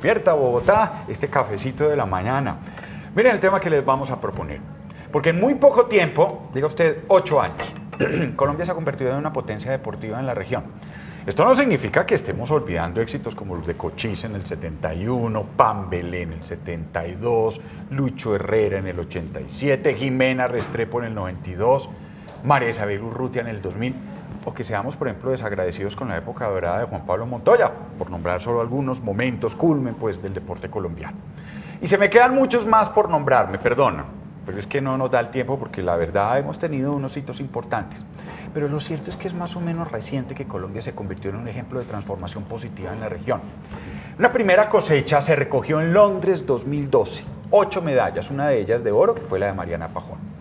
Despierta Bogotá, este cafecito de la mañana. Miren el tema que les vamos a proponer. Porque en muy poco tiempo, diga usted 8 años, Colombia se ha convertido en una potencia deportiva en la región. Esto no significa que estemos olvidando éxitos como los de Cochise en el 71, Pambelé en el 72, Lucho Herrera en el 87, Jimena Restrepo en el 92, María Isabel Urrutia en el 2000, o que seamos, por ejemplo, desagradecidos con la época dorada de Juan Pablo Montoya, por nombrar solo algunos momentos culmen pues, del deporte colombiano. Y se me quedan muchos más por nombrar, me perdonan, pero es que no nos da el tiempo porque la verdad hemos tenido unos hitos importantes. Pero lo cierto es que es más o menos reciente que Colombia se convirtió en un ejemplo de transformación positiva en la región. Una primera cosecha se recogió en Londres 2012, 8 medallas, una de ellas de oro, que fue la de Mariana Pajón.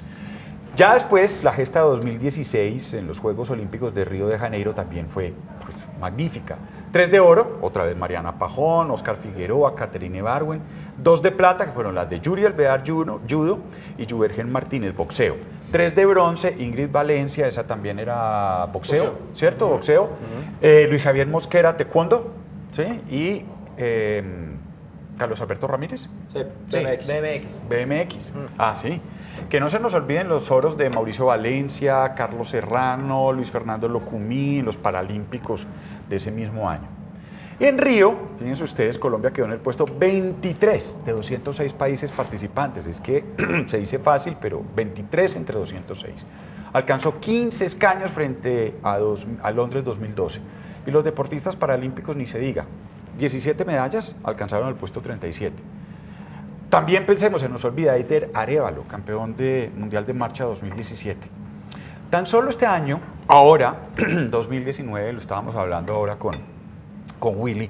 Ya después, la gesta de 2016 en los Juegos Olímpicos de Río de Janeiro también fue pues, magnífica. 3 de oro, otra vez Mariana Pajón, Oscar Figueroa, Caterine Barwen. 2 de plata, que fueron las de Yuri Alvear, judo, y Juvergen Martínez, boxeo. 3 de bronce, Ingrid Valencia, esa también era boxeo, ¿cierto? Boxeo. Luis Javier Mosquera, taekwondo, ¿sí? Y Carlos Alberto Ramírez. Sí, BMX. BMX, sí. Que no se nos olviden los oros de Mauricio Valencia, Carlos Serrano, Luis Fernando Locumí, los Paralímpicos de ese mismo año. Y en Río, fíjense ustedes, Colombia quedó en el puesto 23 de 206 países participantes. Es que se dice fácil, pero 23 entre 206. Alcanzó 15 escaños frente a Londres 2012. Y los deportistas paralímpicos ni se diga. 17 medallas, alcanzaron el puesto 37. También pensemos, se nos olvida Eider Arévalo, campeón mundial de marcha 2017. Tan solo este año, ahora, 2019, lo estábamos hablando ahora con Willy,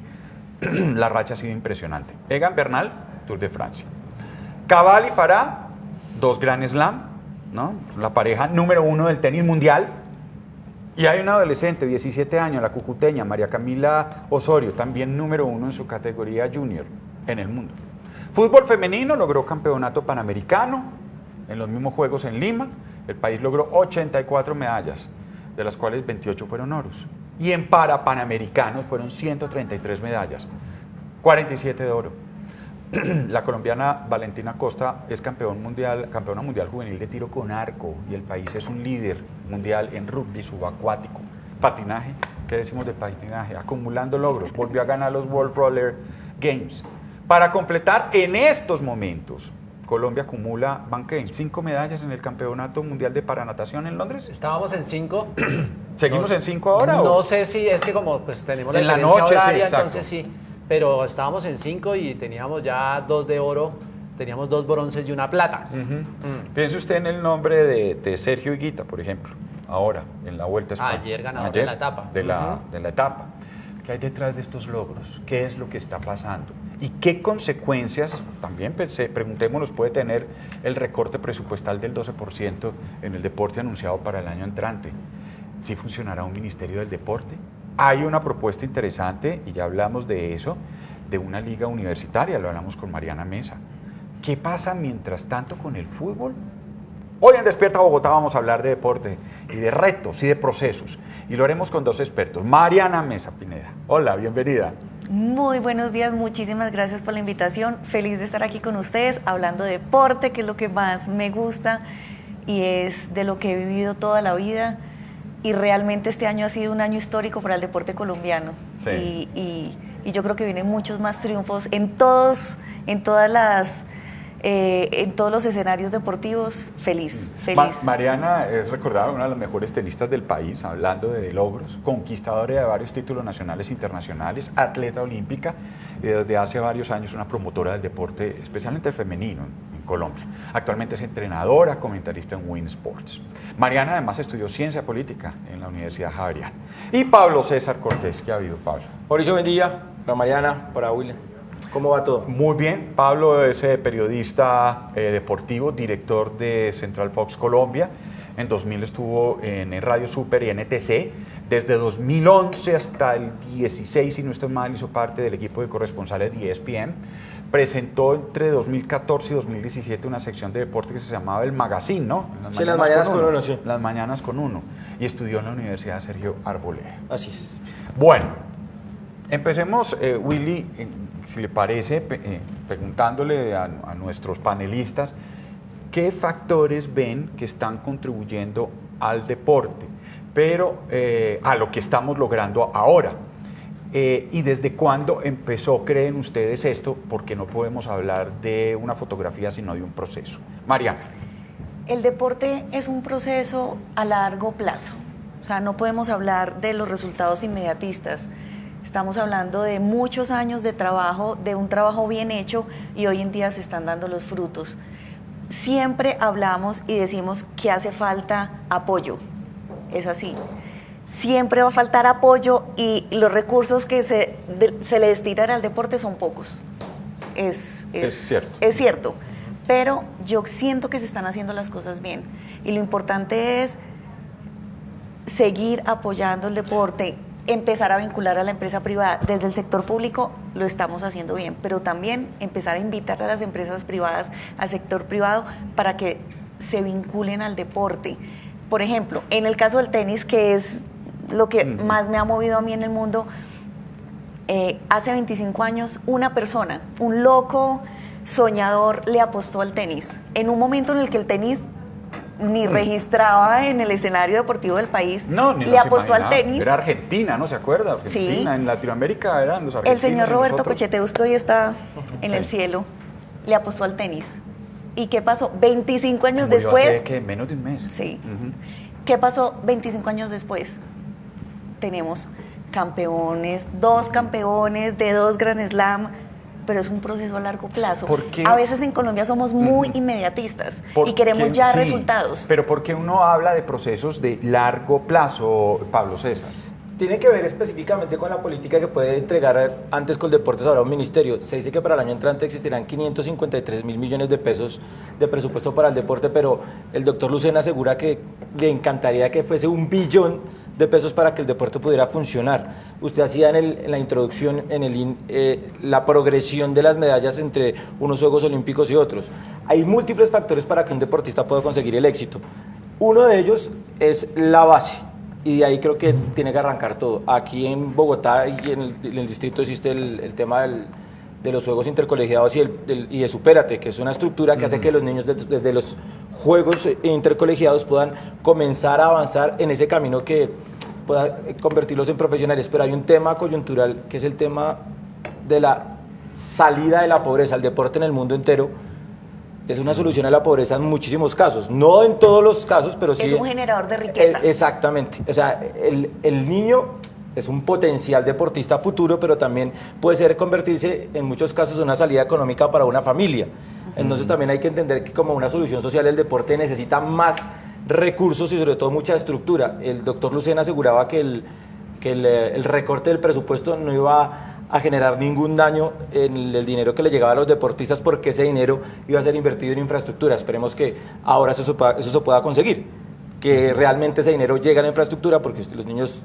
la racha ha sido impresionante. Egan Bernal, Tour de Francia. Cabal y Farah, 2 Grand Slam, ¿no? La pareja número 1 del tenis mundial. Y hay una adolescente, 17 años, la cucuteña, María Camila Osorio, también número 1 en su categoría junior en el mundo. Fútbol femenino logró campeonato panamericano en los mismos Juegos en Lima. El país logró 84 medallas, de las cuales 28 fueron oros. Y en parapanamericanos fueron 133 medallas, 47 de oro. La colombiana Valentina Costa es campeona mundial juvenil de tiro con arco y el país es un líder mundial en rugby subacuático. Patinaje, ¿qué decimos de patinaje? Acumulando logros, volvió a ganar los World Roller Games. Para completar, en estos momentos, Colombia acumula, ¿van qué? 5 medallas en el Campeonato Mundial de Paranatación en Londres. Estábamos en 5. ¿Seguimos en 5 ahora? No sé si es que como pues tenemos la en la diferencia noche, horaria, sí, entonces sí. Pero estábamos en 5 y teníamos ya 2 de oro, teníamos 2 bronces y una plata. Piense usted en el nombre de Sergio Higuita, por ejemplo, ahora, en la Vuelta a España. Ayer ganador de la etapa. De la etapa. ¿Qué hay detrás de estos logros? ¿Qué es lo que está pasando? ¿Y qué consecuencias, también preguntémonos, puede tener el recorte presupuestal del 12% en el deporte anunciado para el año entrante? ¿Sí funcionará un Ministerio del Deporte? Hay una propuesta interesante, y ya hablamos de eso, de una liga universitaria, lo hablamos con Mariana Mesa. ¿Qué pasa mientras tanto con el fútbol? Hoy en Despierta Bogotá vamos a hablar de deporte y de retos y de procesos. Y lo haremos con 2 expertos. Mariana Mesa Pineda. Hola, bienvenida. Muy buenos días, muchísimas gracias por la invitación. Feliz de estar aquí con ustedes hablando de deporte, que es lo que más me gusta y es de lo que he vivido toda la vida. Y realmente este año ha sido un año histórico para el deporte colombiano. Sí. Y yo creo que vienen muchos más triunfos en todos los escenarios deportivos. Feliz. Mariana es recordada una de las mejores tenistas del país, hablando de logros, conquistadora de varios títulos nacionales e internacionales, atleta olímpica y desde hace varios años una promotora del deporte, especialmente el femenino en Colombia. Actualmente es entrenadora, comentarista en Win Sports. Mariana además estudió ciencia política en la Universidad Javeriana. Y Pablo César Cortés, ¿qué ha habido, Pablo? Mauricio, buen día. Para Mariana, para William. ¿Cómo va todo? Muy bien, Pablo es periodista deportivo, director de Central Fox Colombia. En 2000 estuvo en Radio Super y NTC. Desde 2011 hasta el 16, si no estoy mal, hizo parte del equipo de corresponsales de ESPN. Presentó entre 2014 y 2017 una sección de deporte que se llamaba El Magazine, ¿no? Las mañanas con uno, sí. Las mañanas con uno. Y estudió en la Universidad Sergio Arboleda. Así es. Bueno, empecemos, Willy, si le parece, preguntándole a nuestros panelistas, ¿qué factores ven que están contribuyendo al deporte, pero a lo que estamos logrando ahora? ¿Y desde cuándo empezó, creen ustedes, esto? Porque no podemos hablar de una fotografía, sino de un proceso. Mariana. El deporte es un proceso a largo plazo. O sea, no podemos hablar de los resultados inmediatistas. Estamos hablando de muchos años de trabajo, de un trabajo bien hecho, y hoy en día se están dando los frutos. Siempre hablamos y decimos que hace falta apoyo. Es así. Siempre va a faltar apoyo y los recursos que se le destinan al deporte son pocos. Es cierto. Es cierto, pero yo siento que se están haciendo las cosas bien y lo importante es seguir apoyando el deporte, empezar a vincular a la empresa privada. Desde el sector público lo estamos haciendo bien, pero también empezar a invitar a las empresas privadas, al sector privado, para que se vinculen al deporte. Por ejemplo, en el caso del tenis, que es lo que más me ha movido a mí en el mundo, hace 25 años una persona, un loco soñador, le apostó al tenis. En un momento en el que el tenis ni registraba en el escenario deportivo del país, le apostó al tenis. Era Argentina, ¿no se acuerda? Argentina, sí. En Latinoamérica eran los argentinos. El señor Roberto Cocheteus, que hoy está en el cielo, le apostó al tenis. ¿Y qué pasó? 25 años después... Hace, ¿qué? Menos de un mes. Sí. ¿Qué pasó 25 años después? Tenemos campeones, 2 campeones de 2 Grand Slam, pero es un proceso a largo plazo. A veces en Colombia somos muy inmediatistas y queremos ya resultados. Pero ¿por qué uno habla de procesos de largo plazo, Pablo César? Tiene que ver específicamente con la política que puede entregar antes Coldeportes ahora un ministerio. Se dice que para el año entrante existirán 553.000 millones de pesos de presupuesto para el deporte, pero el doctor Lucena asegura que le encantaría que fuese 1 billón de pesos para que el deporte pudiera funcionar. Usted hacía en la introducción, la progresión de las medallas entre unos Juegos Olímpicos y otros. Hay múltiples factores para que un deportista pueda conseguir el éxito. Uno de ellos es la base. Y de ahí creo que tiene que arrancar todo. Aquí en Bogotá y en el distrito existe el tema de los juegos intercolegiados y de Supérate, que es una estructura que hace que los niños desde los juegos intercolegiados puedan comenzar a avanzar en ese camino que pueda convertirlos en profesionales. Pero hay un tema coyuntural que es el tema de la salida de la pobreza. El deporte en el mundo entero es una solución a la pobreza en muchísimos casos, no en todos los casos, pero sí. Es un generador de riqueza. Exactamente. O sea, el niño es un potencial deportista futuro, pero también puede convertirse en muchos casos en una salida económica para una familia. Entonces también hay que entender que como una solución social el deporte necesita más recursos y sobre todo mucha estructura. El doctor Lucena aseguraba que el recorte del presupuesto no iba a generar ningún daño en el dinero que le llegaba a los deportistas, porque ese dinero iba a ser invertido en infraestructura. Esperemos que ahora eso se pueda conseguir, que realmente ese dinero llegue a la infraestructura, porque los niños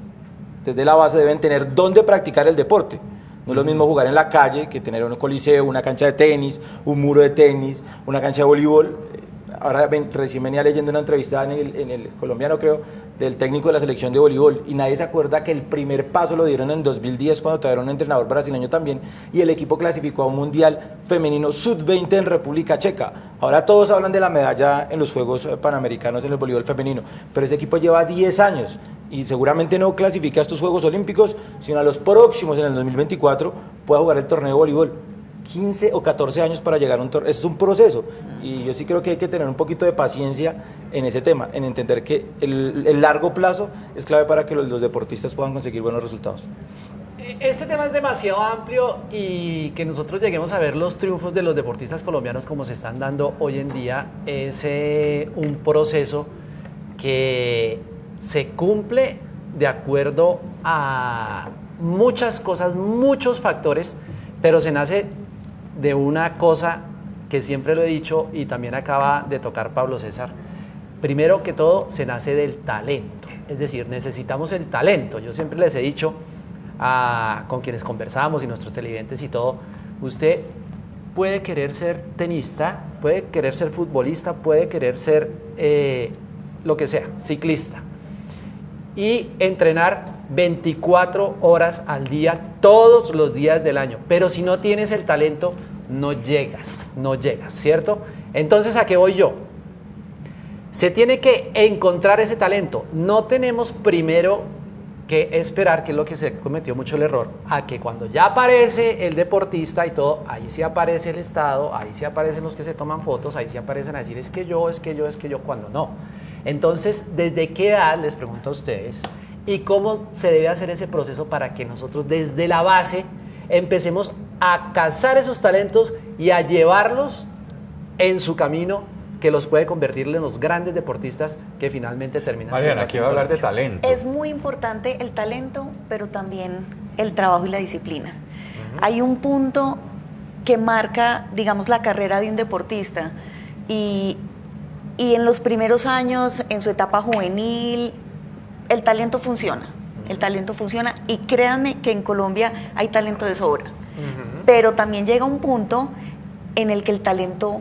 desde la base deben tener dónde practicar el deporte. No es lo mismo jugar en la calle que tener un coliseo, una cancha de tenis, un muro de tenis, una cancha de voleibol. Ahora recién venía leyendo una entrevista en el colombiano, creo, del técnico de la selección de voleibol, y nadie se acuerda que el primer paso lo dieron en 2010 cuando todavía era un entrenador brasileño también, y el equipo clasificó a un mundial femenino sub-20 en República Checa. Ahora todos hablan de la medalla en los Juegos Panamericanos en el voleibol femenino, pero ese equipo lleva 10 años y seguramente no clasifica a estos Juegos Olímpicos, sino a los próximos en el 2024 pueda jugar el torneo de voleibol. 15 o 14 años para llegar a un torneo. Eso es un proceso, y yo sí creo que hay que tener un poquito de paciencia en ese tema, en entender que el largo plazo es clave para que los deportistas puedan conseguir buenos resultados. Este tema es demasiado amplio, y que nosotros lleguemos a ver los triunfos de los deportistas colombianos como se están dando hoy en día es un proceso que se cumple de acuerdo a muchas cosas, muchos factores, pero se nace de una cosa que siempre lo he dicho y también acaba de tocar Pablo César. Primero que todo, se nace del talento, es decir, necesitamos el talento. Yo siempre les he dicho con quienes conversamos y nuestros televidentes y todo, usted puede querer ser tenista, puede querer ser futbolista, puede querer ser lo que sea, ciclista, y entrenar 24 horas al día, todos los días del año. Pero si no tienes el talento, no llegas, ¿cierto? Entonces, ¿a qué voy yo? Se tiene que encontrar ese talento. No tenemos primero que esperar, que es lo que se cometió mucho el error, a que cuando ya aparece el deportista y todo, ahí sí aparece el Estado, ahí sí aparecen los que se toman fotos, ahí sí aparecen a decir es que yo, cuando no. Entonces, ¿desde qué edad, les pregunto a ustedes, y cómo se debe hacer ese proceso para que nosotros desde la base empecemos a cazar esos talentos y a llevarlos en su camino que los puede convertir en los grandes deportistas que finalmente terminan siendo? Mariana, aquí va a hablar de talento. Es muy importante el talento, pero también el trabajo y la disciplina. Hay un punto que marca, digamos, la carrera de un deportista y en los primeros años, en su etapa juvenil, el talento funciona. El talento funciona y créanme que en Colombia hay talento de sobra. Pero también llega un punto en el que el talento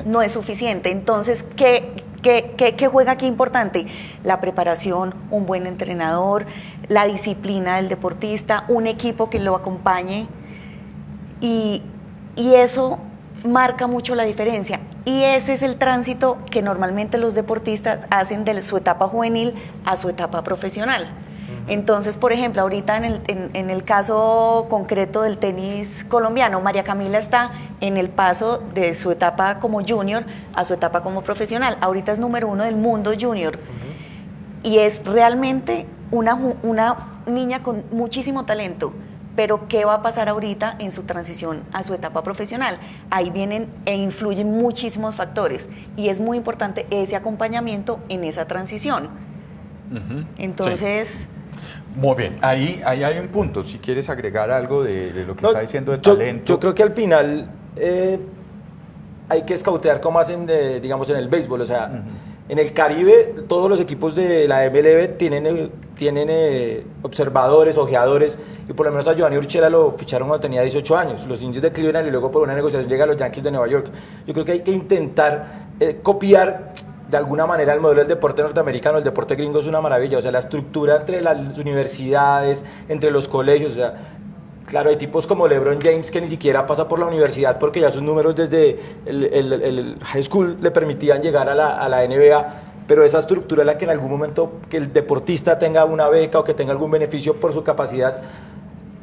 no es suficiente. Entonces, ¿qué juega aquí importante? La preparación, un buen entrenador, la disciplina del deportista, un equipo que lo acompañe y eso marca mucho la diferencia. Y ese es el tránsito que normalmente los deportistas hacen de su etapa juvenil a su etapa profesional. Entonces, por ejemplo, ahorita en el caso concreto del tenis colombiano, María Camila está en el paso de su etapa como junior a su etapa como profesional. Ahorita es número 1 del mundo junior. Y es realmente una niña con muchísimo talento. Pero ¿qué va a pasar ahorita en su transición a su etapa profesional? Ahí vienen e influyen muchísimos factores. Y es muy importante ese acompañamiento en esa transición. Entonces... Sí. Muy bien, ahí hay un punto, si quieres agregar algo de lo que está diciendo de talento. Yo creo que al final hay que escautear como hacen, digamos, en el béisbol, o sea, en el Caribe todos los equipos de la MLB tienen observadores, ojeadores, y por lo menos a Giovanni Urshela lo ficharon cuando tenía 18 años, los Indios de Cleveland, y luego por una negociación llega a los Yankees de Nueva York. Yo creo que hay que intentar copiar de alguna manera el modelo del deporte norteamericano. El deporte gringo es una maravilla, o sea, la estructura entre las universidades, entre los colegios, o sea, claro, hay tipos como LeBron James que ni siquiera pasa por la universidad porque ya sus números desde el high school le permitían llegar a la NBA, pero esa estructura es la que en algún momento que el deportista tenga una beca o que tenga algún beneficio por su capacidad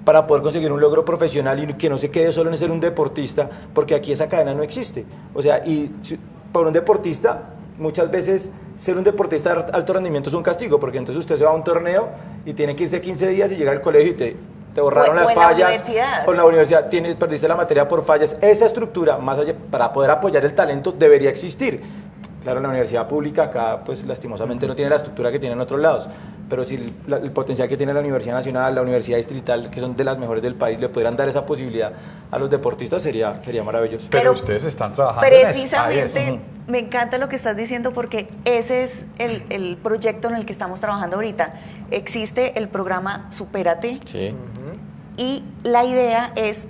para poder conseguir un logro profesional y que no se quede solo en ser un deportista, porque aquí esa cadena no existe. O sea, y para un deportista, muchas veces ser un deportista de alto rendimiento es un castigo, porque entonces usted se va a un torneo y tiene que irse 15 días y llega al colegio y te borraron las fallas. O en la universidad perdiste la materia por fallas. Esa estructura, más allá, para poder apoyar el talento, debería existir. Claro, la universidad pública acá, pues lastimosamente no tiene la estructura que tiene en otros lados, pero si el potencial que tiene la Universidad Nacional, la Universidad Distrital, que son de las mejores del país, le pudieran dar esa posibilidad a los deportistas, sería maravilloso. Pero ustedes están trabajando precisamente, en eso. Me encanta lo que estás diciendo porque ese es el proyecto en el que estamos trabajando ahorita. Existe el programa Supérate. Sí. Y la idea es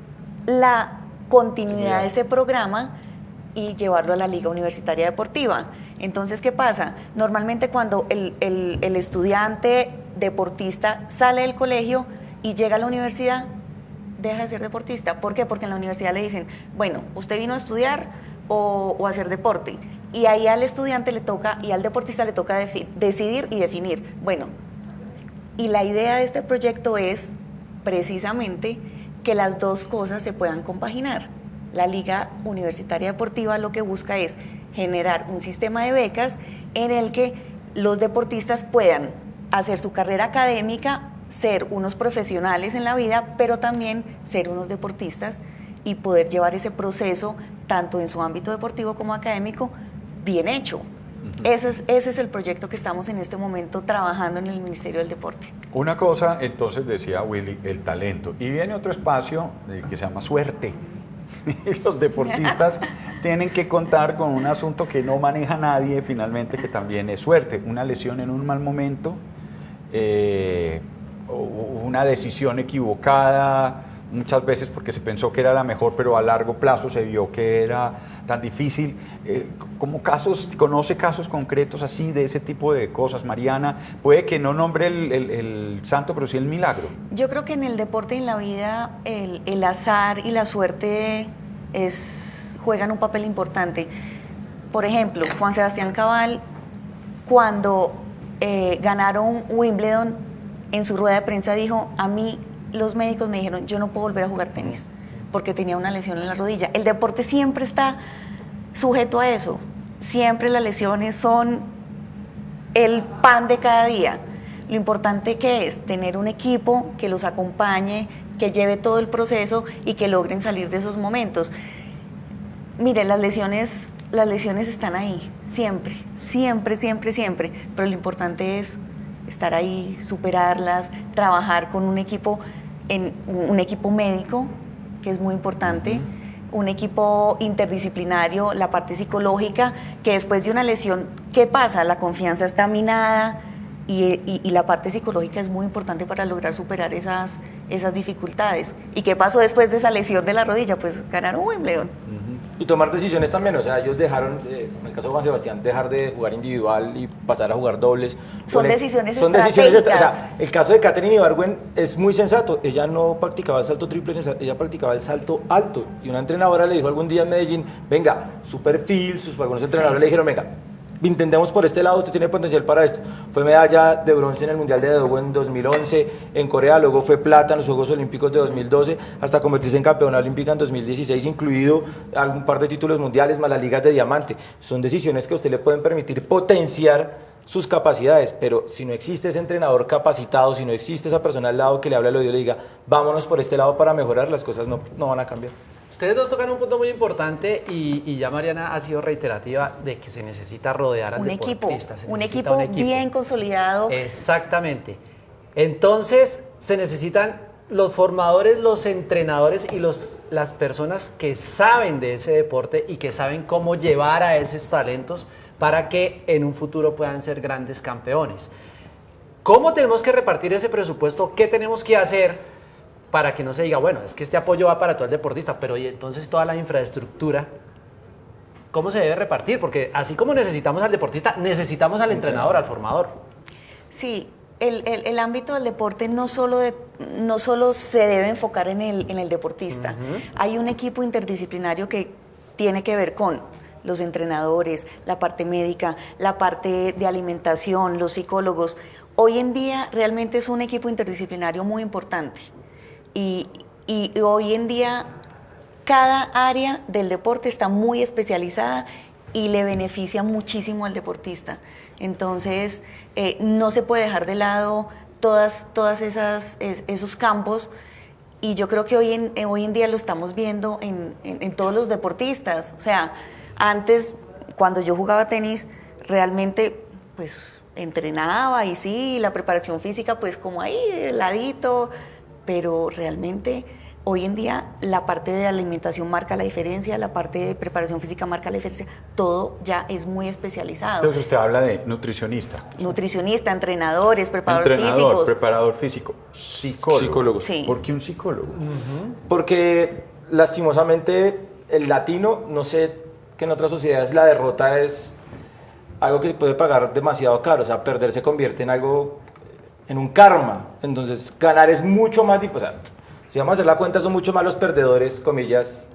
la continuidad de ese programa y llevarlo a la Liga Universitaria Deportiva. Entonces, ¿qué pasa? Normalmente cuando el estudiante deportista sale del colegio y llega a la universidad, deja de ser deportista. ¿Por qué? Porque en la universidad le dicen, bueno, usted vino a estudiar o a hacer deporte. Y ahí al estudiante le toca y al deportista le toca decidir y definir. Bueno, y la idea de este proyecto es precisamente que las dos cosas se puedan compaginar. La Liga Universitaria Deportiva lo que busca es generar un sistema de becas en el que los deportistas puedan hacer su carrera académica, ser unos profesionales en la vida, pero también ser unos deportistas y poder llevar ese proceso, tanto en su ámbito deportivo como académico, bien hecho. Ese es el proyecto que estamos en este momento trabajando en el Ministerio del Deporte. Una cosa, entonces, decía Willy, el talento. Y viene otro espacio que se llama suerte. Los deportistas tienen que contar con un asunto que no maneja nadie, finalmente, que también es suerte. Una lesión en un mal momento, una decisión equivocada, muchas veces porque se pensó que era la mejor, pero a largo plazo se vio que era tan difícil. Como casos, conoce casos concretos así de ese tipo de cosas, Mariana. Puede que no nombre el santo, pero sí el milagro. Yo creo que en el deporte y en la vida el azar y la suerte juegan un papel importante. Por ejemplo, Juan Sebastián Cabal, cuando ganaron Wimbledon, en su rueda de prensa dijo: a mí los médicos me dijeron, yo no puedo volver a jugar tenis porque tenía una lesión en la rodilla. El deporte siempre está sujeto a eso, siempre las lesiones son el pan de cada día. Lo importante que es tener un equipo que los acompañe, que lleve todo el proceso y que logren salir de esos momentos. Mire, las lesiones están ahí, siempre, pero lo importante es estar ahí, superarlas, trabajar con un equipo médico, que es muy importante, un equipo interdisciplinario, la parte psicológica, que después de una lesión, ¿qué pasa? La confianza está minada y la parte psicológica es muy importante para lograr superar esas dificultades. ¿Y qué pasó después de esa lesión de la rodilla? Pues ganaron Wimbledon. Y tomar decisiones también, o sea, ellos dejaron, en el caso de Juan Sebastián, dejar de jugar individual y pasar a jugar dobles. Son decisiones estratégicas. O sea, el caso de Katherine Ibargüen es muy sensato. Ella no practicaba el salto triple, ella practicaba el salto alto. Y una entrenadora le dijo algún día en Medellín, venga, su perfil, algunos entrenadores le dijeron, venga, intentemos por este lado, usted tiene potencial para esto. Fue medalla de bronce en el Mundial de Dogo en 2011, en Corea, luego fue plata en los Juegos Olímpicos de 2012, hasta convertirse en campeona olímpica en 2016, incluido algún par de títulos mundiales, más las ligas de diamante. Son decisiones que a usted le pueden permitir potenciar sus capacidades, pero si no existe ese entrenador capacitado, si no existe esa persona al lado que le habla al oído y le diga, vámonos por este lado para mejorar, las cosas no van a cambiar. Ustedes dos tocan un punto muy importante y ya Mariana ha sido reiterativa de que se necesita rodear al deportista. Un equipo bien consolidado. Exactamente. Entonces se necesitan los formadores, los entrenadores y las personas que saben de ese deporte y que saben cómo llevar a esos talentos para que en un futuro puedan ser grandes campeones. ¿Cómo tenemos que repartir ese presupuesto? ¿Qué tenemos que hacer para que no se diga, bueno, es que este apoyo va para todo el deportista, pero y entonces toda la infraestructura, ¿cómo se debe repartir? Porque así como necesitamos al deportista, necesitamos al entrenador, al formador. Sí, el ámbito del deporte no solo se debe enfocar en el deportista. Hay un equipo interdisciplinario que tiene que ver con los entrenadores, la parte médica, la parte de alimentación, los psicólogos. Hoy en día realmente es un equipo interdisciplinario muy importante. Y hoy en día cada área del deporte está muy especializada y le beneficia muchísimo al deportista. Entonces no se puede dejar de lado todas esos campos, y yo creo que hoy en día lo estamos viendo en todos los deportistas. O sea, antes cuando yo jugaba tenis realmente pues entrenaba y sí, la preparación física pues como ahí de ladito, pero realmente hoy en día la parte de alimentación marca la diferencia, la parte de preparación física marca la diferencia, todo ya es muy especializado. Entonces usted habla de nutricionista. Nutricionista, entrenadores, preparador físico, psicólogo. Sí. ¿Por qué un psicólogo? Porque lastimosamente el latino, no sé que en otras sociedades la derrota es algo que se puede pagar demasiado caro, o sea, perder se convierte en algo, en un karma. Entonces ganar es mucho más difícil. O sea, si vamos a hacer la cuenta, son mucho más los perdedores, comillas,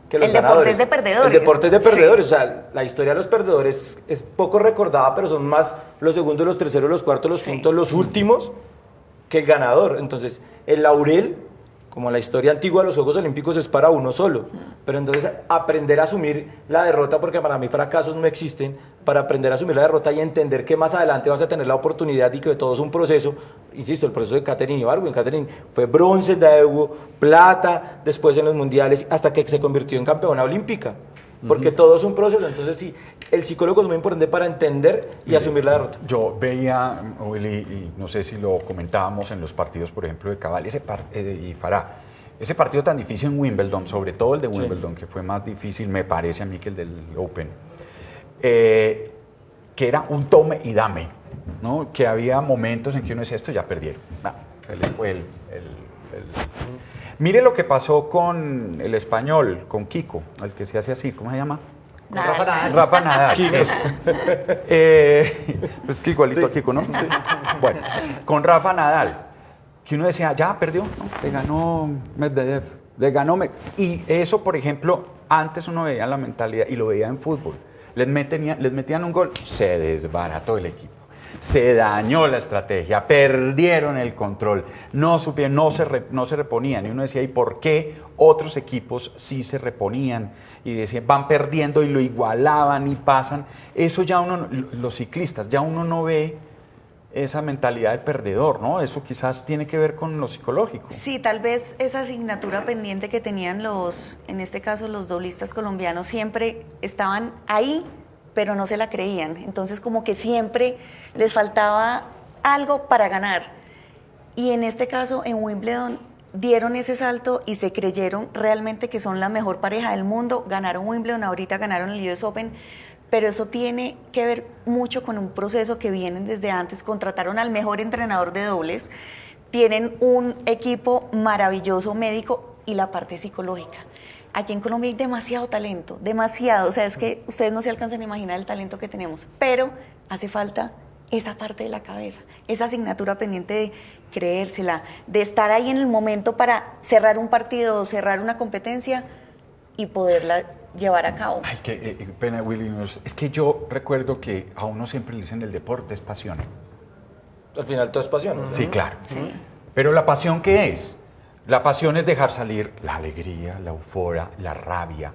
que los ganadores. El deporte es de perdedores. El deporte es de perdedores. Sí. O sea, la historia de los perdedores es poco recordada, pero son más los segundos, los terceros, los cuartos, los quintos, los últimos que el ganador. Entonces, el laurel, como la historia antigua de los Juegos Olímpicos, es para uno solo. Pero entonces aprender a asumir la derrota, porque para mí fracasos no existen, para aprender a asumir la derrota y entender que más adelante vas a tener la oportunidad y que todo es un proceso. Insisto, el proceso de Katherine Ibargüen. Katherine fue bronce en Daegu, plata, después en los mundiales, hasta que se convirtió en campeona olímpica. Porque todo es un proceso. Entonces sí, el psicólogo es muy importante para entender y asumir la derrota. Yo veía, Willy, y no sé si lo comentábamos en los partidos, por ejemplo, de Cabal y Farah, ese partido tan difícil en Wimbledon, sobre todo el de Wimbledon, que fue más difícil, me parece a mí, que el del Open, que era un tome y dame, ¿no? Que había momentos en que uno decía, esto ya perdieron. Mire lo que pasó con el español, con Kiko, el que se hace así, ¿cómo se llama? Con Rafa Nadal. Rafa Nadal. Pues que igualito a Kiko, ¿no? Sí. Bueno, con Rafa Nadal, que uno decía, ya perdió, ¿no? Le ganó Medvedev, Y eso, por ejemplo, antes uno veía la mentalidad, y lo veía en fútbol, les metían un gol, se desbarató el equipo. Se dañó la estrategia, perdieron el control, no se reponían. Y uno decía, ¿y por qué otros equipos sí se reponían? Y decían, van perdiendo y lo igualaban y pasan. Eso ya los ciclistas, ya uno no ve esa mentalidad del perdedor, ¿no? Eso quizás tiene que ver con lo psicológico. Sí, tal vez esa asignatura pendiente que tenían en este caso los doblistas colombianos, siempre estaban ahí, pero no se la creían. Entonces como que siempre les faltaba algo para ganar. Y en este caso, en Wimbledon, dieron ese salto y se creyeron realmente que son la mejor pareja del mundo. Ganaron Wimbledon, ahorita ganaron el US Open, pero eso tiene que ver mucho con un proceso que vienen desde antes. Contrataron al mejor entrenador de dobles, tienen un equipo maravilloso médico y la parte psicológica. Aquí en Colombia hay demasiado talento, demasiado. O sea, es que ustedes no se alcanzan a imaginar el talento que tenemos, pero hace falta esa parte de la cabeza, esa asignatura pendiente de creérsela, de estar ahí en el momento para cerrar un partido o cerrar una competencia y poderla llevar a cabo. Ay, qué pena, Willy. Es que yo recuerdo que a uno siempre le dicen el deporte es pasión. Al final todo es pasión. Sí, claro. Sí. Pero ¿la pasión qué es? La pasión es dejar salir la alegría, la euforia, la rabia,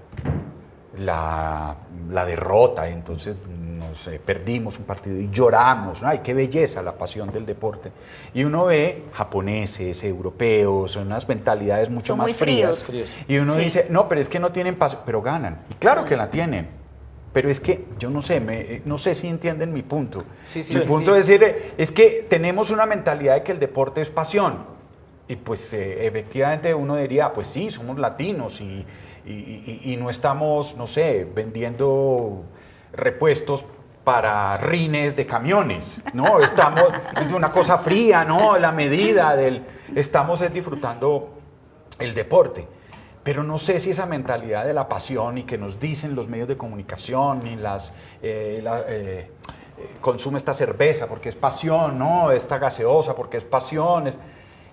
la derrota. Entonces, no sé, perdimos un partido y lloramos, ¿no? Ay, qué belleza la pasión del deporte. Y uno ve japoneses, europeos, son unas mentalidades mucho Son más muy frías. Y uno dice, no, pero es que no tienen pasión, pero ganan. Y claro que la tienen. Pero es que, yo no sé, no sé si entienden mi punto. Mi punto es decir, es que tenemos una mentalidad de que el deporte es pasión. Y pues efectivamente uno diría, pues sí, somos latinos y no estamos, no sé, vendiendo repuestos para rines de camiones, ¿no? Estamos, es una cosa fría, ¿no? La medida estamos disfrutando el deporte. Pero no sé si esa mentalidad de la pasión y que nos dicen los medios de comunicación y consume esta cerveza porque es pasión, ¿no? Esta gaseosa porque es pasión,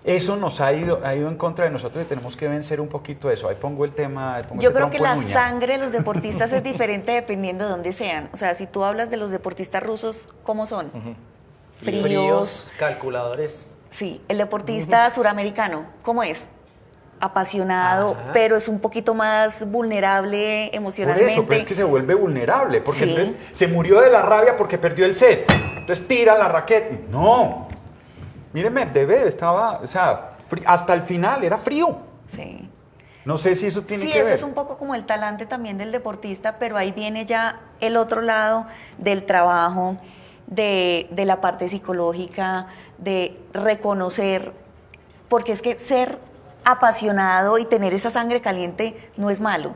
eso nos ha ido en contra de nosotros y tenemos que vencer un poquito eso. Ahí pongo el tema. Yo creo que la sangre de los deportistas es diferente dependiendo de dónde sean. O sea, si tú hablas de los deportistas rusos, ¿cómo son? Fríos, calculadores. Sí, el deportista suramericano, ¿cómo es? Apasionado, pero es un poquito más vulnerable emocionalmente. Por eso, pero es que se vuelve vulnerable, porque entonces se murió de la rabia porque perdió el set. Entonces tira la raqueta. No. Míreme, estaba, o sea, hasta el final era frío. Sí. No sé si eso tiene que ver. Sí, eso es un poco como el talante también del deportista, pero ahí viene ya el otro lado del trabajo, de la parte psicológica, de reconocer, porque es que ser apasionado y tener esa sangre caliente no es malo.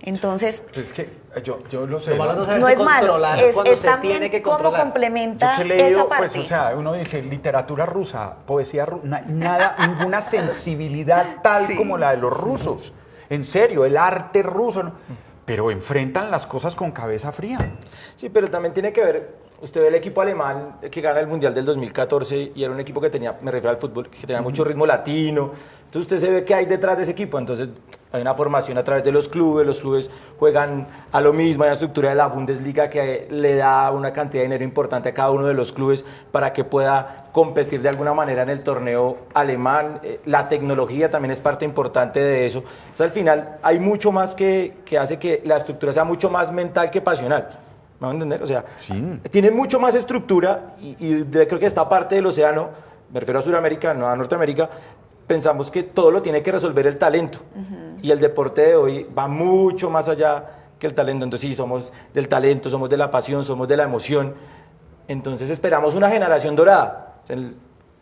Entonces, es que yo lo sé. No es malo, es también cómo complementa esa parte. Pues, o sea, uno dice literatura rusa, poesía rusa, ninguna sensibilidad tal como la de los rusos. En serio, el arte ruso, ¿no? Pero enfrentan las cosas con cabeza fría. Sí, pero también tiene que ver, usted ve el equipo alemán que gana el Mundial del 2014 y era un equipo que tenía, me refiero al fútbol, que tenía mucho ritmo latino. Entonces usted se ve que hay detrás de ese equipo, entonces hay una formación a través de los clubes juegan a lo mismo, hay una estructura de la Bundesliga que le da una cantidad de dinero importante a cada uno de los clubes para que pueda competir de alguna manera en el torneo alemán. La tecnología también es parte importante de eso. Entonces al final hay mucho más que hace que la estructura sea mucho más mental que pasional. ¿Me van a entender? O sea, tiene mucho más estructura y creo que esta parte del océano, me refiero a Sudamérica, no a Norteamérica, pensamos que todo lo tiene que resolver el talento. Y el deporte de hoy va mucho más allá que el talento. Entonces sí, somos del talento, somos de la pasión, somos de la emoción. Entonces esperamos una generación dorada.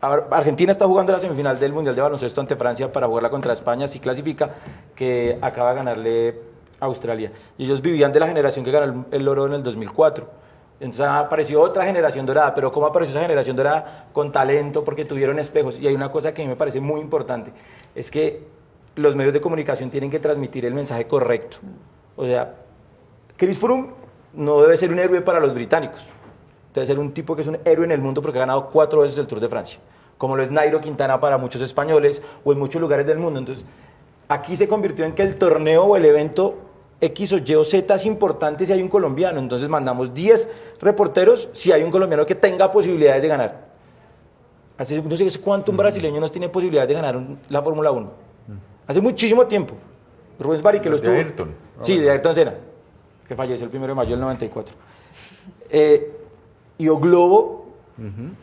Argentina está jugando la semifinal del Mundial de Baloncesto ante Francia para jugarla contra España, si clasifica, que acaba de ganarle a Australia. Y ellos vivían de la generación que ganó el oro en el 2004. Entonces apareció otra generación dorada, pero ¿cómo apareció esa generación dorada? Con talento, porque tuvieron espejos. Y hay una cosa que a mí me parece muy importante, es que los medios de comunicación tienen que transmitir el mensaje correcto. O sea, Chris Froome no debe ser un héroe para los británicos. Debe ser un tipo que es un héroe en el mundo porque ha ganado 4 veces el Tour de Francia, como lo es Nairo Quintana para muchos españoles o en muchos lugares del mundo. Entonces, aquí se convirtió en que el torneo o el evento X o Y o Z es importante si hay un colombiano. Entonces mandamos 10 reporteros si hay un colombiano que tenga posibilidades de ganar. Hace no sé cuánto un brasileño no tiene posibilidades de ganar la Fórmula 1. Hace muchísimo tiempo. Rubens Barrichello estuvo. De Ayrton. Sí, de Ayrton Senna, que falleció el 1 de mayo del 94. Y O Globo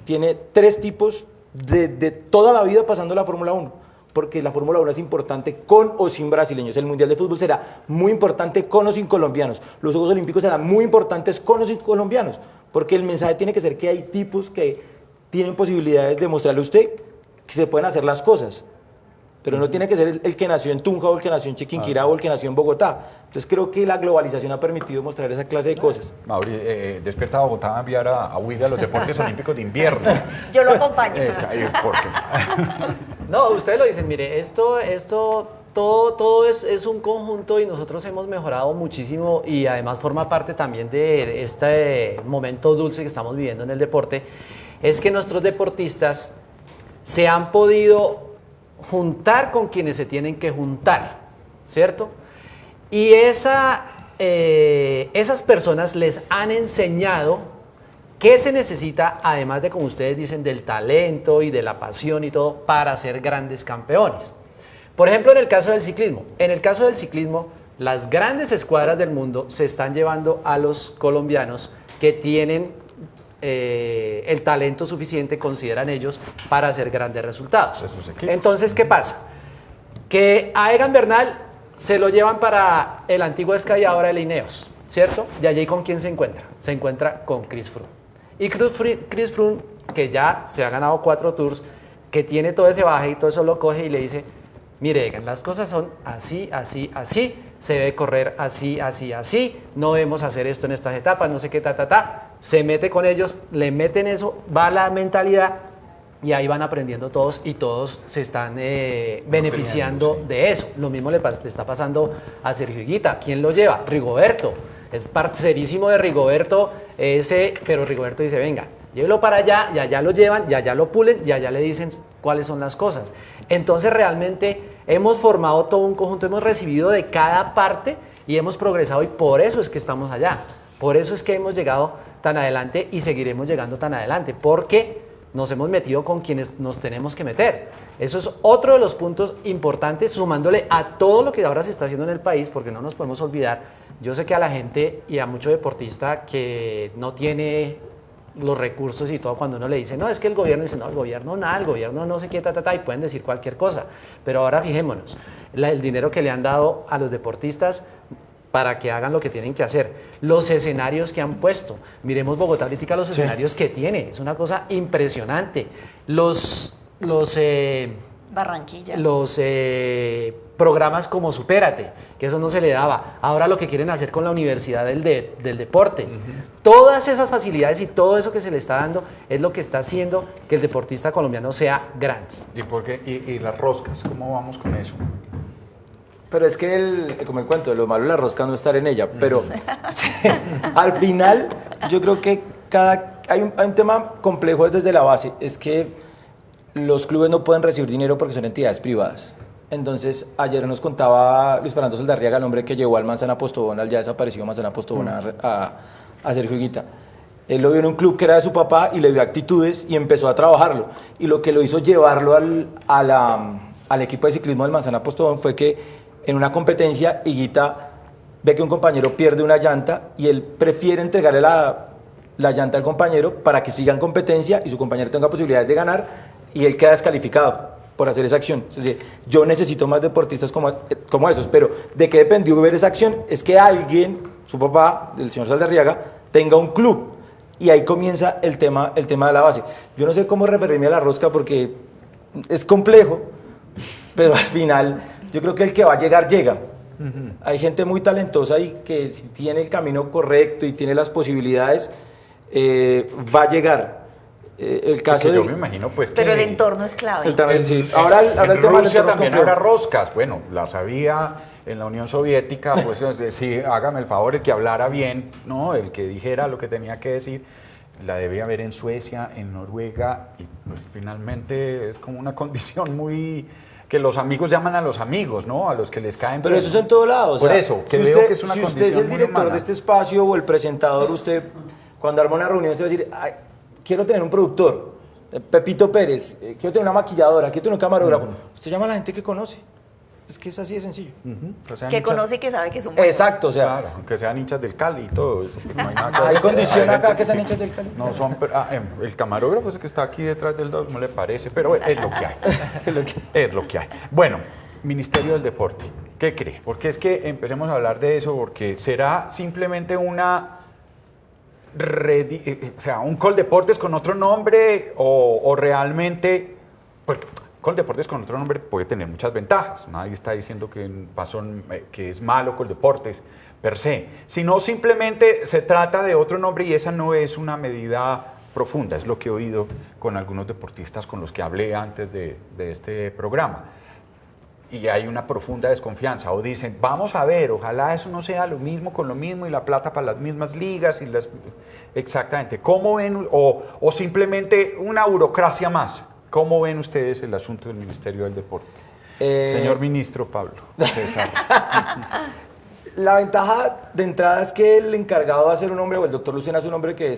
tiene 3 tipos de toda la vida pasando la Fórmula 1. Porque la Fórmula 1 es importante con o sin brasileños. El Mundial de Fútbol será muy importante con o sin colombianos. Los Juegos Olímpicos serán muy importantes con o sin colombianos. Porque el mensaje tiene que ser que hay tipos que tienen posibilidades de mostrarle a usted que se pueden hacer las cosas. Pero no tiene que ser el que nació en Tunja o el que nació en Chiquinquirá o el que nació en Bogotá. Entonces creo que la globalización ha permitido mostrar esa clase de cosas. Mauri, Despierta Bogotá va a enviar a Willy a los Deportes Olímpicos de Invierno. Yo lo acompaño. ¿Por qué? No, ustedes lo dicen, mire, todo es un conjunto y nosotros hemos mejorado muchísimo y además forma parte también de este momento dulce que estamos viviendo en el deporte, es que nuestros deportistas se han podido juntar con quienes se tienen que juntar, ¿cierto? Y esas personas les han enseñado qué se necesita, además de, como ustedes dicen, del talento y de la pasión y todo, para ser grandes campeones. Por ejemplo, en el caso del ciclismo. En el caso del ciclismo, las grandes escuadras del mundo se están llevando a los colombianos que tienen el talento suficiente, consideran ellos, para hacer grandes resultados. Entonces, ¿qué pasa? Que a Egan Bernal se lo llevan para el antiguo Sky, ahora el Ineos, ¿cierto? Y allí, ¿con quién se encuentra? Se encuentra con Chris Froome. Y Chris Froome, que ya se ha ganado 4 tours, que tiene todo ese baje y todo eso, lo coge y le dice: mire, Egan, las cosas son así, así, así, se debe correr así, así, así, no debemos hacer esto en estas etapas, no sé qué, se mete con ellos, le meten eso, va la mentalidad y ahí van aprendiendo todos y todos se están beneficiando de eso. Lo mismo le está pasando a Sergio Higuita. ¿Quién lo lleva? Rigoberto. Es parcerísimo de Rigoberto pero Rigoberto dice: venga, llévelo para allá, y allá lo llevan, y allá lo pulen, y allá le dicen cuáles son las cosas. Entonces realmente hemos formado todo un conjunto, hemos recibido de cada parte y hemos progresado, y por eso es que estamos allá. Por eso es que hemos llegado tan adelante y seguiremos llegando tan adelante, porque nos hemos metido con quienes nos tenemos que meter. Eso es otro de los puntos importantes, sumándole a todo lo que ahora se está haciendo en el país, porque no nos podemos olvidar. Yo sé que a la gente y a mucho deportista que no tiene los recursos y todo, cuando uno le dice: no, es que el gobierno, dice: no, el gobierno nada, el gobierno no sé qué, y pueden decir cualquier cosa. Pero ahora fijémonos, el dinero que le han dado a los deportistas para que hagan lo que tienen que hacer, los escenarios que han puesto. Miremos Bogotá ahorita, los escenarios que tiene, es una cosa impresionante. Barranquilla. Los programas como Supérate, que eso no se le daba. Ahora lo que quieren hacer con la Universidad del Deporte. Todas esas facilidades y todo eso que se le está dando es lo que está haciendo que el deportista colombiano sea grande. ¿Y por qué? ¿Y las roscas? ¿Cómo vamos con eso? Pero es que, como el cuento, lo malo de la rosca no estar en ella. Pero al final, yo creo que hay un tema complejo desde la base. Es que los clubes no pueden recibir dinero porque son entidades privadas. Entonces, ayer nos contaba Luis Fernando Saldarriaga, el hombre que llevó al Manzana Postobón, al ya desaparecido Manzana Postobón, a Sergio Higuita. Él lo vio en un club que era de su papá y le vio actitudes y empezó a trabajarlo. Y lo que lo hizo llevarlo al equipo de ciclismo del Manzana Postobón fue que en una competencia, Higuita ve que un compañero pierde una llanta y él prefiere entregarle la llanta al compañero para que siga en competencia y su compañero tenga posibilidades de ganar y él queda descalificado por hacer esa acción. Es decir, yo necesito más deportistas como esos, pero ¿de qué dependió ver esa acción? Es que alguien, su papá, el señor Saldarriaga, tenga un club y ahí comienza el tema de la base. Yo no sé cómo referirme a la rosca porque es complejo, pero al final yo creo que el que va a llegar, llega. Hay gente muy talentosa y que si tiene el camino correcto y tiene las posibilidades, va a llegar. El caso yo me imagino pues pero el entorno es clave. Sí. Ahora el tema del Rusia entorno también habrá roscas. Bueno, las había en la Unión Soviética, pues sí, hágame el favor, el que hablara bien, ¿no? El que dijera lo que tenía que decir, la debía haber en Suecia, en Noruega, y pues finalmente es como una condición muy... que los amigos llaman a los amigos, ¿no? A los que les caen... Pero eso es en todo lado. Por o sea, eso, que si veo usted, que es una si condición usted es el muy director humana. de este espacio o el presentador, usted cuando arma una reunión se va a decir, "Ay, quiero tener un productor, Pepito Pérez, quiero tener una maquilladora, quiero tener un camarógrafo". Usted llama a la gente que conoce. Es que es así de sencillo. O sea, Que hinchas- conoce y que sabe que son buenos. Exacto, o sea, Claro, aunque sean hinchas del Cali y todo eso. Pues no hay nada que hay hacer. condición Hay acá gente que sean sí. hinchas del Cali. No son, el camarógrafo es el que está aquí detrás del 2, no le parece, pero bueno, es lo que hay. Es lo que hay. Bueno, Ministerio del Deporte, ¿qué cree? Porque es que empecemos a hablar de eso, porque será simplemente una... o sea, un Coldeportes con otro nombre o realmente... Pues, Coldeportes con otro nombre puede tener muchas ventajas. Nadie está diciendo que es malo Coldeportes per se, sino simplemente se trata de otro nombre y esa no es una medida profunda, es lo que he oído con algunos deportistas con los que hablé antes de este programa. Y hay una profunda desconfianza, o dicen, vamos a ver, ojalá eso no sea lo mismo con lo mismo y la plata para las mismas ligas y las... Exactamente, ¿cómo ven? O simplemente una burocracia más. ¿Cómo ven ustedes el asunto del Ministerio del Deporte? Señor ministro Pablo César. La ventaja de entrada es que el encargado va a ser un hombre, o el doctor Lucena es un hombre que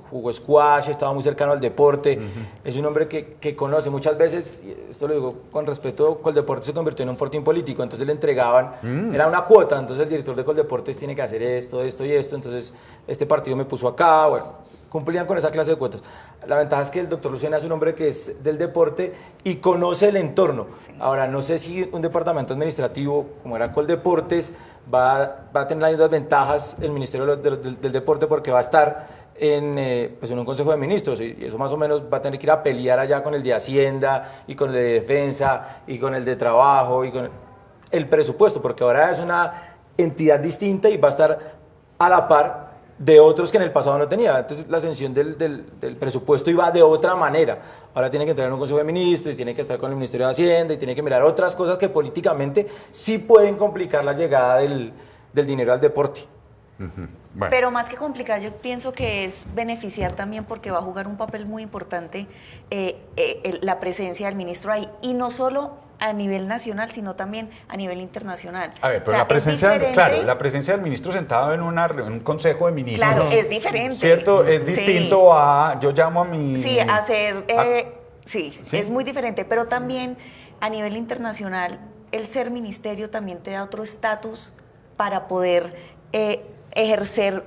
jugó squash, estaba muy cercano al deporte, es un hombre que conoce. Muchas veces, y esto lo digo con respeto, Coldeportes se convirtió en un fortín político, entonces le entregaban, era una cuota, entonces el director de Coldeportes tiene que hacer esto, esto y esto, entonces este partido me puso acá, bueno, cumplían con esa clase de cuotas. La ventaja es que el doctor Lucena es un hombre que es del deporte y conoce el entorno. Sí. Ahora, no sé si un departamento administrativo como era Coldeportes va a tener las mismas ventajas el Ministerio del Deporte, porque va a estar en un consejo de ministros y eso más o menos va a tener que ir a pelear allá con el de Hacienda y con el de Defensa y con el de Trabajo y con el presupuesto, porque ahora es una entidad distinta y va a estar a la par de otros que en el pasado no tenía. Entonces la ascensión del presupuesto iba de otra manera. Ahora tiene que entrar en un consejo de ministros y tiene que estar con el Ministerio de Hacienda y tiene que mirar otras cosas que políticamente sí pueden complicar la llegada del dinero al deporte. Bueno. Pero más que complicar, yo pienso que es beneficiar también, porque va a jugar un papel muy importante la presencia del ministro ahí, y no solo a nivel nacional, sino también a nivel internacional. A ver, pero la presencia, claro, la presencia del ministro sentado en un consejo de ministros. Claro, es diferente. ¿Cierto? Es distinto a, yo llamo a mi... Sí, sí, es muy diferente, pero también a nivel internacional, el ser ministerio también te da otro estatus para poder ejercer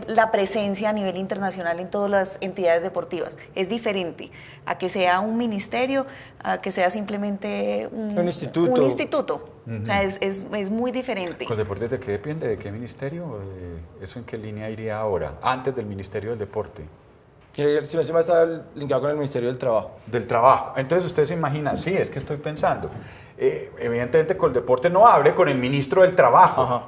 la presencia a nivel internacional en todas las entidades deportivas. Es diferente a que sea un ministerio, a que sea simplemente un instituto. O sea, es muy diferente. ¿Con deportes de qué depende? ¿De qué ministerio? ¿Eso en qué línea iría ahora? Antes del Ministerio del Deporte. Si no se me está linkado con el Ministerio del Trabajo. Del Trabajo. Entonces usted se imagina, sí, es que estoy pensando. Evidentemente Coldeporte no hable con el ministro del Trabajo. Ajá.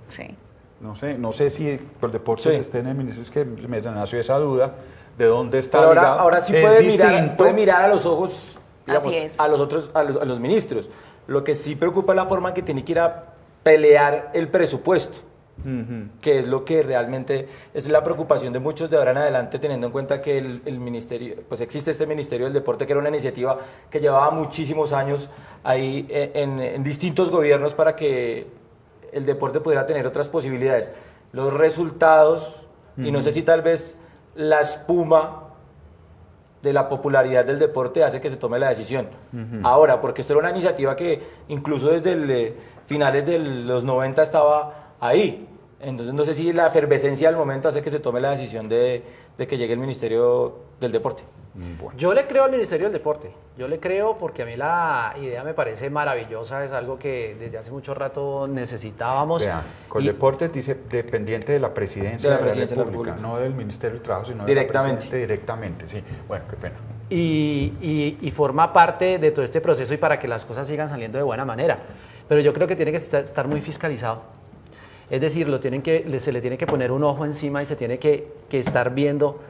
Sí. No sé si Coldeportes esté en el ministerio, es que me nació esa duda de dónde está. Pero ahora sí puede mirar a los ojos, digamos, Así es. a los ministros. Lo que sí preocupa es la forma que tiene que ir a pelear el presupuesto, que es lo que realmente es la preocupación de muchos de ahora en adelante, teniendo en cuenta que el ministerio, pues existe este Ministerio del Deporte, que era una iniciativa que llevaba muchísimos años ahí en distintos gobiernos para que el deporte pudiera tener otras posibilidades. Los resultados, y no sé si tal vez la espuma de la popularidad del deporte hace que se tome la decisión. Ahora, porque esto era una iniciativa que incluso desde finales de los 90 estaba ahí. Entonces no sé si la efervescencia del momento hace que se tome la decisión de que llegue el Ministerio del Deporte. Bueno. Yo le creo al Ministerio del Deporte, yo le creo porque a mí la idea me parece maravillosa, es algo que desde hace mucho rato necesitábamos. Vean, Coldeportes dice dependiente de la Presidencia de la República, no del Ministerio del Trabajo, sino directamente. De la directamente, sí. Bueno, qué pena. Y forma parte de todo este proceso y para que las cosas sigan saliendo de buena manera. Pero yo creo que tiene que estar muy fiscalizado. Es decir, se le tiene que poner un ojo encima y se tiene que estar viendo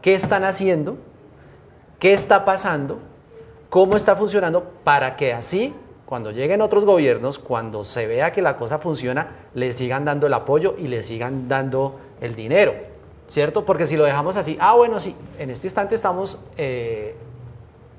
qué están haciendo, qué está pasando, cómo está funcionando, para que así cuando lleguen otros gobiernos, cuando se vea que la cosa funciona, le sigan dando el apoyo y le sigan dando el dinero, ¿cierto? Porque si lo dejamos así, bueno, sí, en este instante estamos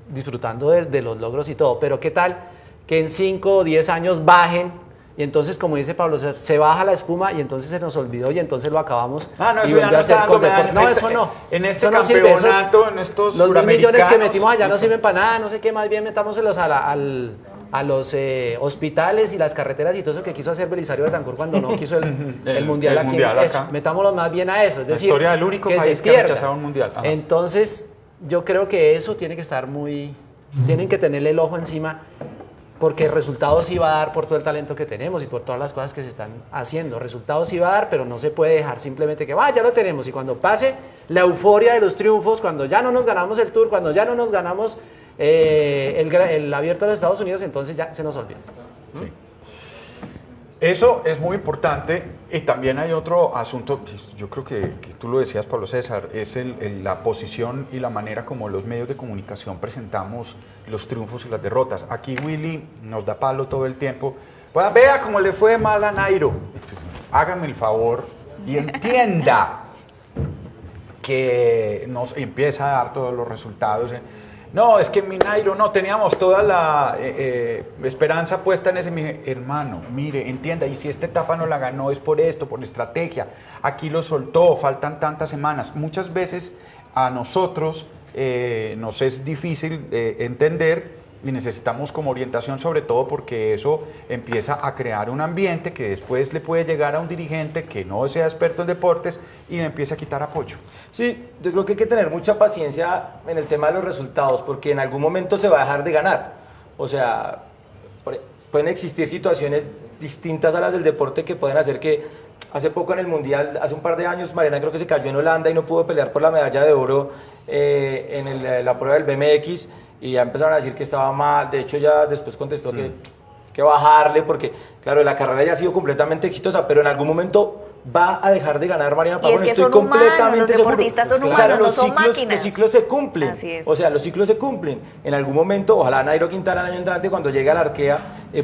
disfrutando de los logros y todo, pero ¿qué tal que en 5 o 10 años bajen? Y entonces, como dice Pablo, se baja la espuma y entonces se nos olvidó y entonces lo acabamos no, y eso vuelve ya a ser con deporte. No, este, eso no. En este eso no sirve, campeonato, en estos los 1.000 millones que suramericanos, metimos allá no sirven para nada, no sé qué, más bien metámoselos a los hospitales y las carreteras y todo eso que quiso hacer Belisario Betancur cuando no quiso el mundial aquí. Eso, metámoslo más bien a eso. Es decir, la historia del único país que ha rechazado un mundial. Ajá. Entonces, yo creo que eso tiene que estar tienen que tenerle el ojo encima, porque resultados sí va a dar por todo el talento que tenemos y por todas las cosas que se están haciendo. Resultados sí va a dar, pero no se puede dejar simplemente que, ya lo tenemos. Y cuando pase la euforia de los triunfos, cuando ya no nos ganamos el Tour, cuando ya no nos ganamos el Abierto de los Estados Unidos, entonces ya se nos olvida. Sí. Eso es muy importante. Y también hay otro asunto, yo creo que tú lo decías, Pablo César, es la posición y la manera como los medios de comunicación presentamos los triunfos y las derrotas. Aquí Willy nos da palo todo el tiempo. Pues, vea cómo le fue mal a Nairo. Hágame el favor y entienda que nos empieza a dar todos los resultados. No, es que mi Nairo, no, teníamos toda la esperanza puesta en ese. Mi hermano, mire, entienda, y si esta etapa no la ganó es por esto, por la estrategia. Aquí lo soltó, faltan tantas semanas. Muchas veces a nosotros nos es difícil entender y necesitamos como orientación, sobre todo porque eso empieza a crear un ambiente que después le puede llegar a un dirigente que no sea experto en deportes y le empieza a quitar apoyo. Sí, yo creo que hay que tener mucha paciencia en el tema de los resultados, porque en algún momento se va a dejar de ganar. O sea, pueden existir situaciones distintas a las del deporte que pueden hacer que, hace poco en el Mundial, hace un par de años, Mariana creo que se cayó en Holanda y no pudo pelear por la medalla de oro en la prueba del BMX, y ya empezaron a decir que estaba mal. De hecho, ya después contestó que bajarle, porque claro, la carrera ya ha sido completamente exitosa, pero en algún momento va a dejar de ganar Mariana Pavón, estoy completamente seguro. Los deportistas son humanos, no son máquinas. Los ciclos se cumplen. Así es. O sea, los ciclos se cumplen. En algún momento, ojalá Nairo Quintana el año entrante, cuando llegue a la Arkea,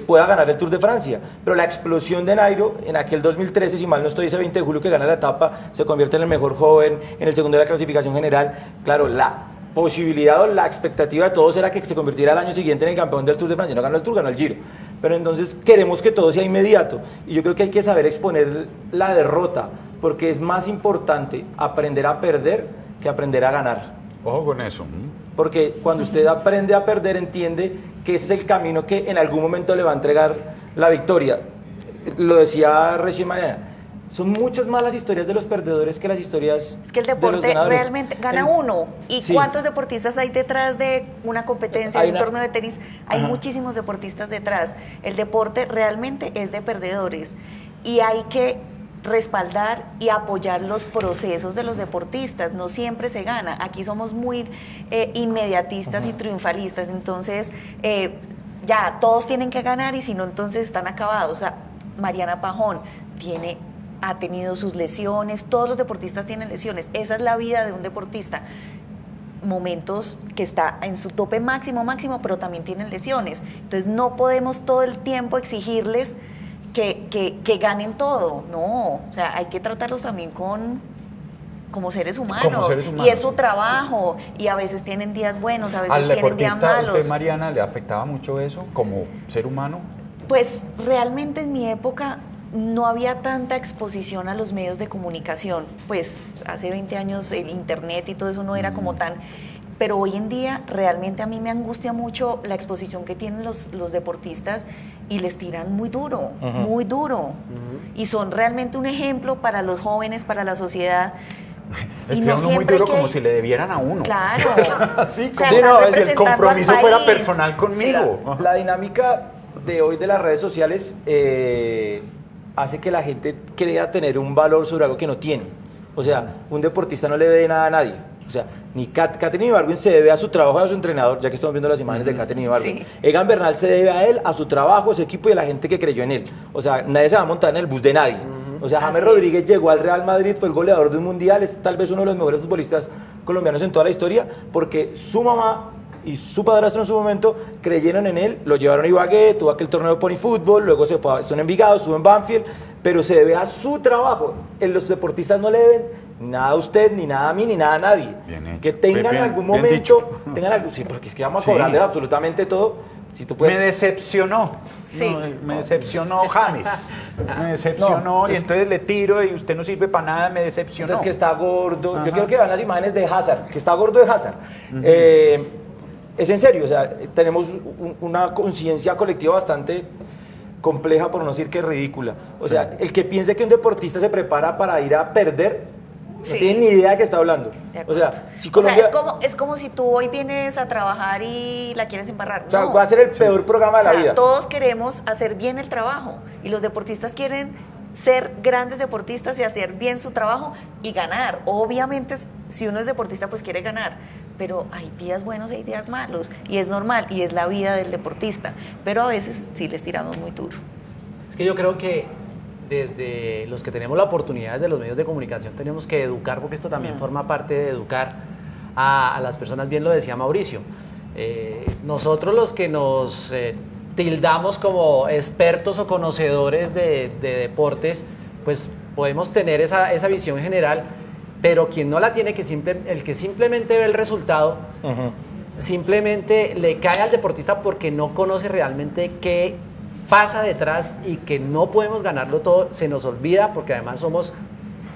pueda ganar el Tour de Francia. Pero la explosión de Nairo en aquel 2013, si mal no estoy, ese 20 de julio que gana la etapa, se convierte en el mejor joven, en el segundo de la clasificación general. Claro, la posibilidad o la expectativa de todos era que se convirtiera el año siguiente en el campeón del Tour de Francia. No ganó el Tour, ganó el Giro. Pero entonces queremos que todo sea inmediato. Y yo creo que hay que saber exponer la derrota, porque es más importante aprender a perder que aprender a ganar. Ojo con eso. Porque cuando usted aprende a perder, entiende que ese es el camino que en algún momento le va a entregar la victoria. Lo decía recién Mariana. Son muchas más las historias de los perdedores que las historias Es que el de los deporte ganadores. realmente gana uno. ¿Y sí. cuántos deportistas hay detrás de una competencia, de un torneo de tenis? Hay Ajá. muchísimos deportistas detrás. El deporte realmente es de perdedores. Y hay que respaldar y apoyar los procesos de los deportistas. No siempre se gana. Aquí somos muy inmediatistas y triunfalistas. Entonces, ya, todos tienen que ganar y si no, entonces están acabados. O sea, Mariana Pajón ha tenido sus lesiones, todos los deportistas tienen lesiones, esa es la vida de un deportista, momentos que está en su tope máximo, pero también tienen lesiones, entonces no podemos todo el tiempo exigirles que ganen todo, no, o sea, hay que tratarlos también como seres humanos, y es su trabajo, y a veces tienen días buenos, a veces tienen días malos. ¿A usted, Mariana, le afectaba mucho eso como ser humano? Pues realmente en mi época no había tanta exposición a los medios de comunicación, pues hace 20 años el internet y todo eso no era como tan, pero hoy en día realmente a mí me angustia mucho la exposición que tienen los deportistas y les tiran muy duro, muy duro, y son realmente un ejemplo para los jóvenes, para la sociedad. Le tiran uno muy duro como si le debieran a uno. Claro. Sí, o sea, si el representando compromiso al fuera país. personal conmigo. Sí, la dinámica de hoy de las redes sociales hace que la gente crea tener un valor sobre algo que no tiene. O sea, un deportista no le debe nada a nadie. O sea, ni Katherine Ibargüen se debe a su trabajo, a su entrenador, ya que estamos viendo las imágenes de Katherine Ibargüen. Sí. Egan Bernal se debe a él, a su trabajo, a su equipo y a la gente que creyó en él. O sea, nadie se va a montar en el bus de nadie. O sea, James Rodríguez llegó al Real Madrid, fue el goleador de un mundial, es tal vez uno de los mejores futbolistas colombianos en toda la historia, porque su mamá y su padrastro en su momento creyeron en él, lo llevaron a Ibagué, tuvo aquel torneo de pony fútbol, luego se fue, estuvo en Envigado, estuvo en Banfield, pero se debe a su trabajo. Los deportistas no le deben nada a usted, ni nada a mí, ni nada a nadie. Bien, que tengan bien, algún bien momento, dicho. tengan algo, sí, porque es que vamos a Sí. cobrarles absolutamente todo. Si tú puedes, Me decepcionó. Sí. No, me decepcionó James. Me decepcionó No, y entonces le tiro y usted no sirve para nada, me decepcionó. entonces que está gordo. Ajá. Yo quiero que vean las imágenes de Hazard, que está gordo de Hazard. Es en serio, o sea, tenemos una conciencia colectiva bastante compleja, por no decir que ridícula. O sea, el que piense que un deportista se prepara para ir a perder, no Sí. tiene ni idea de qué está hablando. De O acuerdo. sea, si Colombia... es como si tú hoy vienes a trabajar y la quieres embarrar. o sea, No. va a ser el peor programa de O sea, la vida. todos queremos hacer bien el trabajo y los deportistas quieren ser grandes deportistas y hacer bien su trabajo y ganar. Obviamente, si uno es deportista, pues quiere ganar, pero hay días buenos y hay días malos y es normal y es la vida del deportista, pero a veces sí les tiramos muy duro. Es que yo creo que desde los que tenemos la oportunidad desde los medios de comunicación tenemos que educar, porque esto también forma parte de educar a las personas, bien lo decía Mauricio. Nosotros los que nos tildamos como expertos o conocedores de deportes, pues podemos tener esa visión general, pero quien no la tiene, el que simplemente ve el resultado, Ujú. simplemente le cae al deportista porque no conoce realmente qué pasa detrás y que no podemos ganarlo todo, se nos olvida, porque además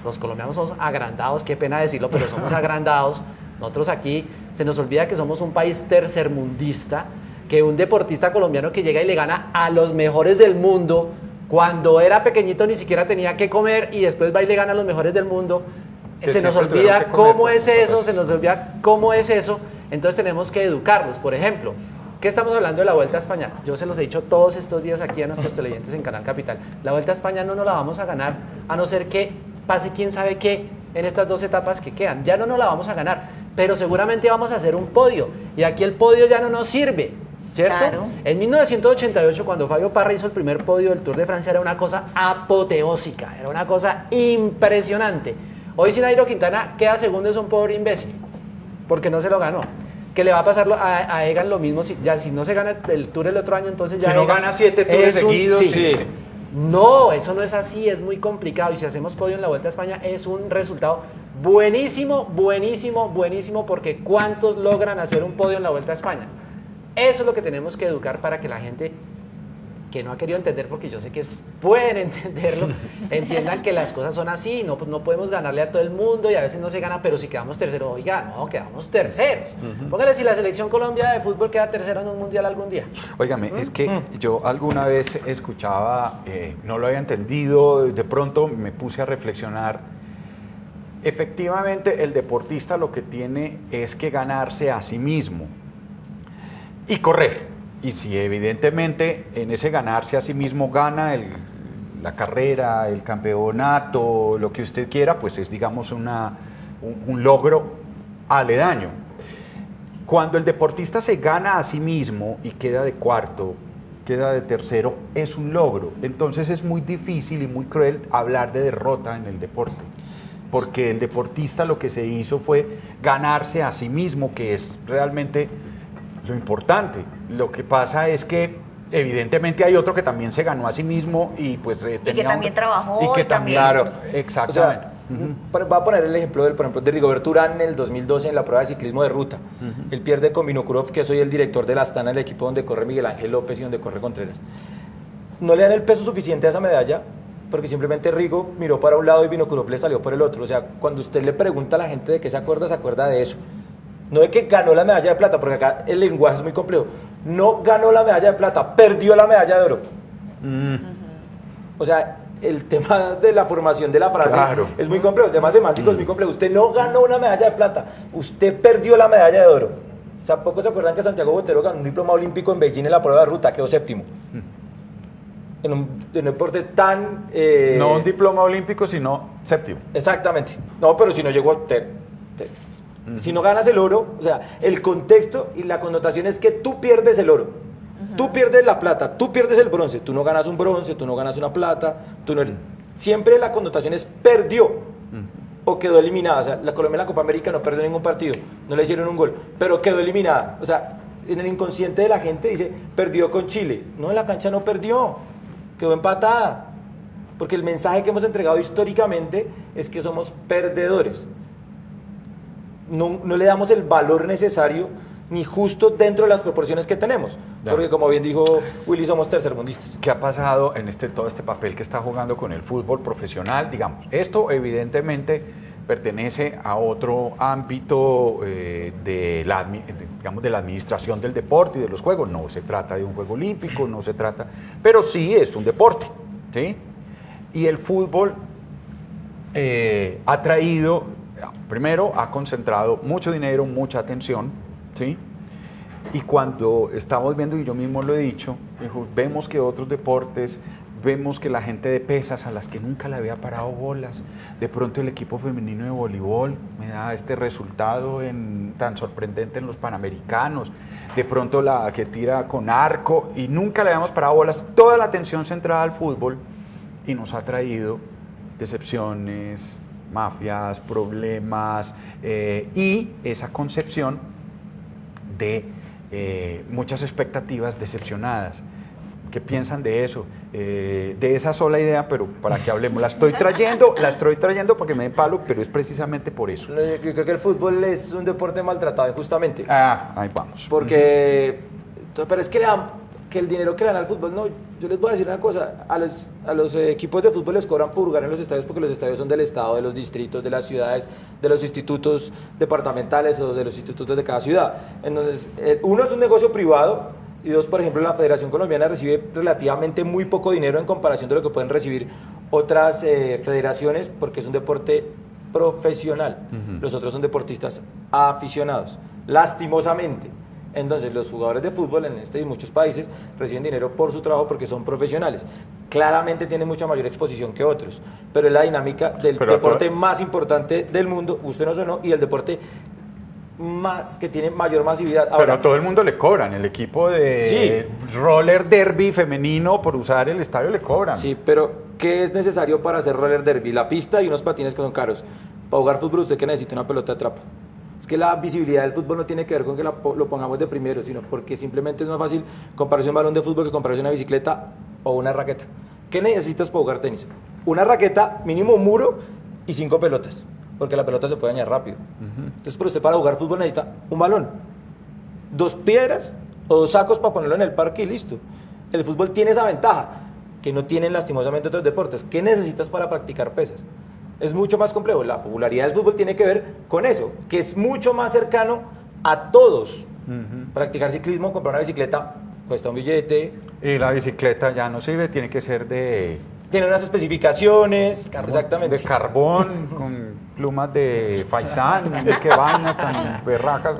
los colombianos somos agrandados, qué pena decirlo, pero somos agrandados. Nosotros aquí se nos olvida que somos un país tercermundista, que un deportista colombiano que llega y le gana a los mejores del mundo, cuando era pequeñito ni siquiera tenía que comer y después va y le gana a los mejores del mundo, Que se nos siempre tuvieron olvida que comer, cómo por es eso, supuesto. se nos olvida cómo es eso, entonces tenemos que educarlos. Por ejemplo, ¿qué estamos hablando de la Vuelta a España? Yo se los he dicho todos estos días aquí a nuestros televidentes en Canal Capital. La Vuelta a España no nos la vamos a ganar, a no ser que pase quién sabe qué en estas 2 etapas que quedan. Ya no nos la vamos a ganar, pero seguramente vamos a hacer un podio. Y aquí el podio ya no nos sirve, ¿cierto? Claro. En 1988, cuando Fabio Parra hizo el primer podio del Tour de Francia, era una cosa apoteósica, era una cosa impresionante. Hoy si Nairo Quintana queda segundo, es un pobre imbécil, porque no se lo ganó. Que le va a pasar a Egan lo mismo, si no se gana el Tour el otro año, entonces ya Si no Egan gana 7 tours es un- seguidos, sí. sí. No, eso no es así, es muy complicado. Y si hacemos podio en la Vuelta a España, es un resultado buenísimo, buenísimo, buenísimo, porque ¿cuántos logran hacer un podio en la Vuelta a España? Eso es lo que tenemos que educar para que la gente que no ha querido entender, porque yo sé que pueden entenderlo, entiendan que las cosas son así, no, pues no podemos ganarle a todo el mundo y a veces no se gana, pero si quedamos terceros, oiga, no, quedamos terceros. Póngale si la selección Colombia de fútbol queda tercera en un mundial algún día. Óigame, es que yo alguna vez escuchaba, no lo había entendido, de pronto me puse a reflexionar. Efectivamente, el deportista lo que tiene es que ganarse a sí mismo y correr. Y si evidentemente en ese ganarse a sí mismo gana la carrera, el campeonato, lo que usted quiera, pues es, digamos, un logro aledaño. Cuando el deportista se gana a sí mismo y queda de cuarto, queda de tercero, es un logro. Entonces es muy difícil y muy cruel hablar de derrota en el deporte, porque el deportista lo que se hizo fue ganarse a sí mismo, que es realmente lo importante. Lo que pasa es que evidentemente hay otro que también se ganó a sí mismo y pues tenía también trabajó y que y también- también, Claro. exactamente. O sea, va a poner el ejemplo por ejemplo, de Rigoberto Urán en el 2012 en la prueba de ciclismo de ruta. Él pierde con Vinokurov, que soy el director de la Astana, el equipo donde corre Miguel Ángel López y donde corre Contreras. No le dan el peso suficiente a esa medalla porque simplemente Rigo miró para un lado y Vinokurov le salió por el otro. O sea, cuando usted le pregunta a la gente de qué se acuerda de eso. No de que ganó la medalla de plata, porque acá el lenguaje es muy complejo. No ganó la medalla de plata, perdió la medalla de oro. O sea, el tema de la formación de la frase Claro. es muy complejo, el tema semántico es muy complejo. Usted no ganó una medalla de plata, usted perdió la medalla de oro. O sea, ¿pocos se acuerdan que Santiago Botero ganó un diploma olímpico en Beijing en la prueba de ruta? Quedó séptimo. En un deporte tan... No un diploma olímpico, sino séptimo. Exactamente. No, pero si no llegó... Si no ganas el oro, o sea, el contexto y la connotación es que tú pierdes el oro. Tú pierdes la plata, tú pierdes el bronce. Tú no ganas un bronce, tú no ganas una plata. Tú no... Siempre la connotación es perdió o quedó eliminada. O sea, la Colombia en la Copa América no perdió ningún partido, no le hicieron un gol, pero quedó eliminada. O sea, en el inconsciente de la gente dice, perdió con Chile. No, en la cancha no perdió, quedó empatada. Porque el mensaje que hemos entregado históricamente es que somos perdedores. No le damos el valor necesario ni justo dentro de las proporciones que tenemos. Ya. Porque como bien dijo Willy, somos tercermundistas. ¿Qué ha pasado en todo este papel que está jugando con el fútbol profesional? Digamos, esto evidentemente pertenece a otro ámbito de la administración del deporte y de los juegos. No se trata de un juego olímpico, no se trata, pero sí es un deporte, ¿sí? Y el fútbol ha traído, primero, ha concentrado mucho dinero, mucha atención, ¿sí? Y cuando estamos viendo, y yo mismo lo he dicho, vemos que otros deportes, vemos que la gente de pesas a las que nunca le había parado bolas, de pronto el equipo femenino de voleibol me da este resultado tan sorprendente en los Panamericanos, de pronto la que tira con arco y nunca le habíamos parado bolas, toda la atención centrada al fútbol y nos ha traído decepciones, mafias, problemas y esa concepción de muchas expectativas decepcionadas. ¿Qué piensan de eso? De esa sola idea, pero para que hablemos. La estoy trayendo porque me den palo, pero es precisamente por eso. Yo creo que el fútbol es un deporte maltratado injustamente. Ahí vamos. Porque, pero es que el dinero que le dan al fútbol, no, yo les voy a decir una cosa, a los equipos de fútbol les cobran por jugar en los estadios porque los estadios son del estado, de los distritos, de las ciudades, de los institutos departamentales o de los institutos de cada ciudad. Entonces, uno es un negocio privado y dos, por ejemplo, la Federación Colombiana recibe relativamente muy poco dinero en comparación de lo que pueden recibir otras federaciones porque es un deporte profesional. Los otros son deportistas aficionados, lastimosamente. Entonces, los jugadores de fútbol en este y muchos países reciben dinero por su trabajo porque son profesionales. Claramente tienen mucha mayor exposición que otros, pero es la dinámica del deporte más importante del mundo, gustenos o no, y el deporte más que tiene mayor masividad. Ahora, pero a todo el mundo le cobran, el equipo de roller derby femenino por usar el estadio le cobran. Sí, pero ¿qué es necesario para hacer roller derby? La pista y unos patines que son caros. Para jugar fútbol usted que necesita una pelota de trapo. Es que la visibilidad del fútbol no tiene que ver con que lo pongamos de primero, sino porque simplemente es más fácil comprarse un balón de fútbol que comprarse una bicicleta o una raqueta. ¿Qué necesitas para jugar tenis? Una raqueta, mínimo un muro y 5 pelotas, porque la pelota se puede dañar rápido. Entonces, pero usted para jugar fútbol necesita un balón, 2 piedras o 2 sacos para ponerlo en el parque y listo. El fútbol tiene esa ventaja que no tienen lastimosamente otros deportes. ¿Qué necesitas para practicar pesas? Es mucho más complejo. La popularidad del fútbol tiene que ver con eso, que es mucho más cercano a todos. Practicar ciclismo, comprar una bicicleta, cuesta un billete. Y la bicicleta ya no sirve, tiene que ser Tiene unas especificaciones, exactamente. De carbón, con plumas de faisán, qué vaina tan berraca,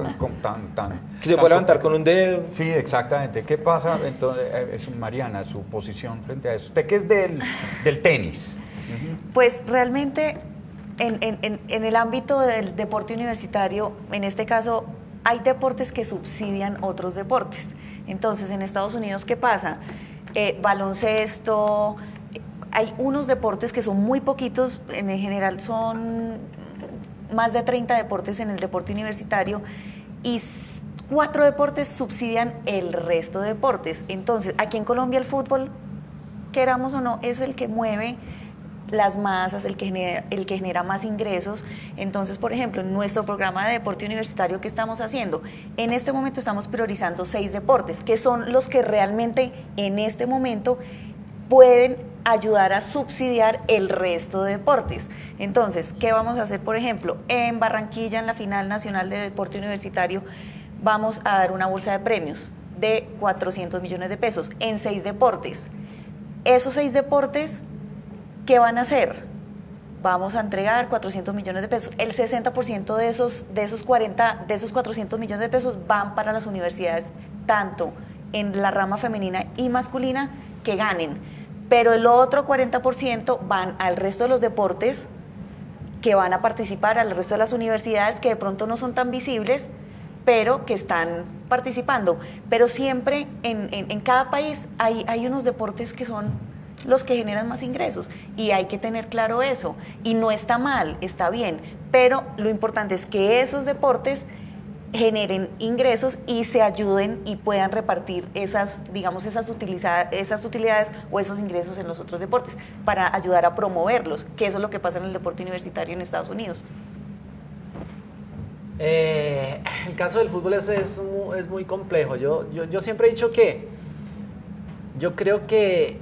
que se puede levantar con un dedo. Sí, exactamente. ¿Qué pasa entonces, Mariana, su posición frente a eso? ¿Usted qué es del tenis? Pues realmente en el ámbito del deporte universitario, en este caso, hay deportes que subsidian otros deportes. Entonces, en Estados Unidos, ¿qué pasa? Baloncesto, hay unos deportes que son muy poquitos, en general son más de 30 deportes en el deporte universitario y 4 deportes subsidian el resto de deportes. Entonces, aquí en Colombia el fútbol, queramos o no, es el que mueve las masas, el que genera más ingresos. Entonces, por ejemplo, en nuestro programa de deporte universitario, ¿qué estamos haciendo? En este momento estamos priorizando 6 deportes, que son los que realmente en este momento pueden ayudar a subsidiar el resto de deportes. Entonces, ¿qué vamos a hacer? Por ejemplo, en Barranquilla, en la final nacional de deporte universitario, vamos a dar una bolsa de premios de 400 millones de pesos en 6 deportes. Esos 6 deportes, ¿qué van a hacer? Vamos a entregar 400 millones de pesos. El 60% de esos 400 millones de pesos van para las universidades, tanto en la rama femenina y masculina, que ganen. Pero el otro 40% van al resto de los deportes que van a participar, al resto de las universidades que de pronto no son tan visibles, pero que están participando. Pero siempre en cada país hay unos deportes que son los que generan más ingresos y hay que tener claro eso, y no está mal, está bien, pero lo importante es que esos deportes generen ingresos y se ayuden y puedan repartir esas utilidades o esos ingresos en los otros deportes para ayudar a promoverlos, que eso es lo que pasa en el deporte universitario en Estados Unidos. El caso del fútbol es muy complejo. Yo siempre he dicho que yo creo que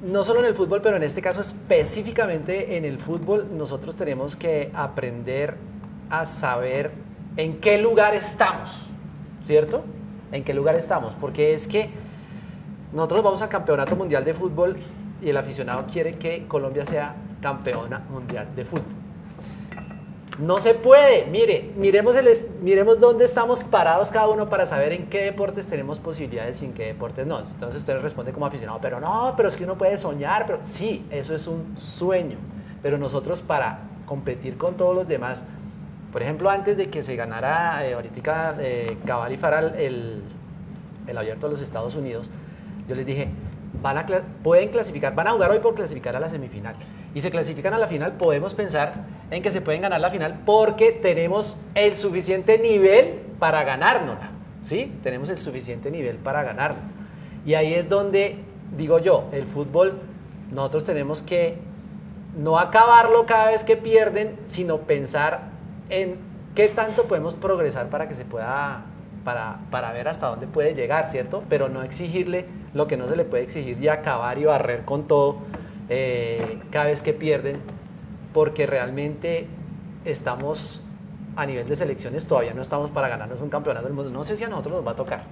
no solo en el fútbol, pero en este caso específicamente en el fútbol, nosotros tenemos que aprender a saber en qué lugar estamos, ¿cierto? En qué lugar estamos, porque es que nosotros vamos al Campeonato Mundial de Fútbol y el aficionado quiere que Colombia sea campeona mundial de fútbol. No se puede, miremos dónde estamos parados cada uno para saber en qué deportes tenemos posibilidades y en qué deportes no. Entonces usted responde como aficionado, pero es que uno puede soñar, pero sí, eso es un sueño. Pero nosotros para competir con todos los demás, por ejemplo, antes de que se ganara ahorita Cabal y Faral el abierto de los Estados Unidos, yo les dije, pueden clasificar, van a jugar hoy por clasificar a la semifinal. Y se clasifican a la final, podemos pensar en que se pueden ganar la final porque tenemos el suficiente nivel para ganárnosla, ¿sí? Tenemos el suficiente nivel para ganarlo. Y ahí es donde, digo yo, el fútbol, nosotros tenemos que no acabarlo cada vez que pierden, sino pensar en qué tanto podemos progresar para que se pueda, para ver hasta dónde puede llegar, ¿cierto? Pero no exigirle lo que no se le puede exigir y acabar y barrer con todo cada vez que pierden, porque realmente estamos a nivel de selecciones, todavía no estamos para ganarnos un campeonato del mundo. No sé si a nosotros nos va a tocar.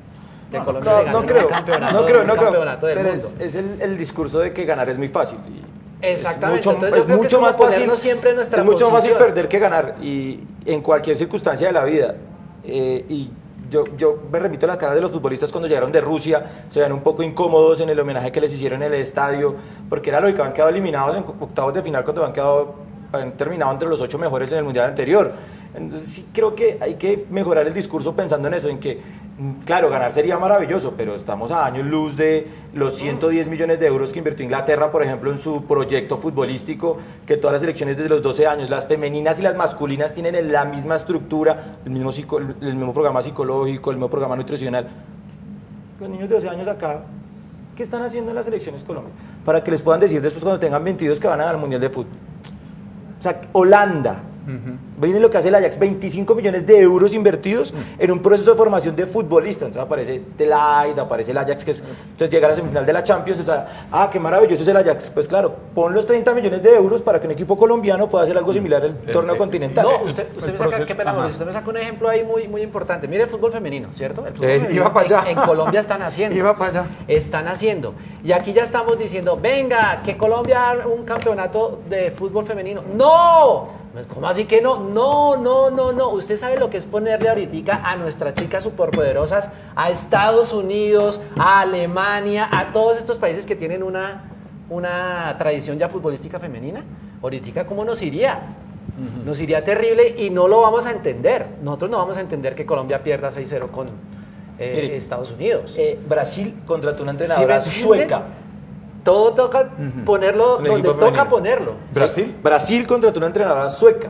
Que Colombia se gane un campeonato del pero mundo. Es el discurso de que ganar es muy fácil. Exactamente. Es mucho más fácil, siempre en nuestra es mucho más fácil posición. perder que ganar, y en cualquier circunstancia de la vida. Y yo me remito a las caras de los futbolistas cuando llegaron de Rusia, se ven un poco incómodos en el homenaje que les hicieron en el estadio, porque era lógico, han quedado eliminados en octavos de final cuando han terminado entre los 8 mejores en el mundial anterior. Entonces sí creo que hay que mejorar el discurso pensando en eso, en que, claro, ganar sería maravilloso, pero estamos a años luz de los 110 millones de euros que invirtió Inglaterra, por ejemplo, en su proyecto futbolístico, que todas las selecciones desde los 12 años, las femeninas y las masculinas, tienen la misma estructura, el mismo programa psicológico, el mismo programa nutricional. Los niños de 12 años acá, ¿qué están haciendo en las selecciones Colombia? Para que les puedan decir después cuando tengan 22 que van a ganar el Mundial de Fútbol. O sea, Holanda. Viene lo que hace el Ajax, 25 millones de euros invertidos en un proceso de formación de futbolistas. Entonces aparece Telaid, aparece el Ajax, entonces llega a la semifinal de la Champions. Qué maravilloso es el Ajax. Pues claro, pon los 30 millones de euros para que un equipo colombiano pueda hacer algo similar al torneo continental. No, usted me saca, qué pena, usted me saca un ejemplo ahí muy importante. Mire el fútbol femenino, ¿cierto? El fútbol femenino iba para allá. En Colombia están haciendo. Iba para allá. Están haciendo. Y aquí ya estamos diciendo, venga, que Colombia haga un campeonato de fútbol femenino. ¡No! ¿Cómo así que no? No. Usted sabe lo que es ponerle ahorita a nuestras chicas superpoderosas, a Estados Unidos, a Alemania, a todos estos países que tienen una tradición ya futbolística femenina. Ahorita, ¿cómo nos iría? Nos iría terrible y no lo vamos a entender. Nosotros no vamos a entender que Colombia pierda 6-0 con Estados Unidos. Brasil contrató una entrenadora sueca. Todo toca ponerlo donde toca ponerlo. Brasil contrató una entrenadora sueca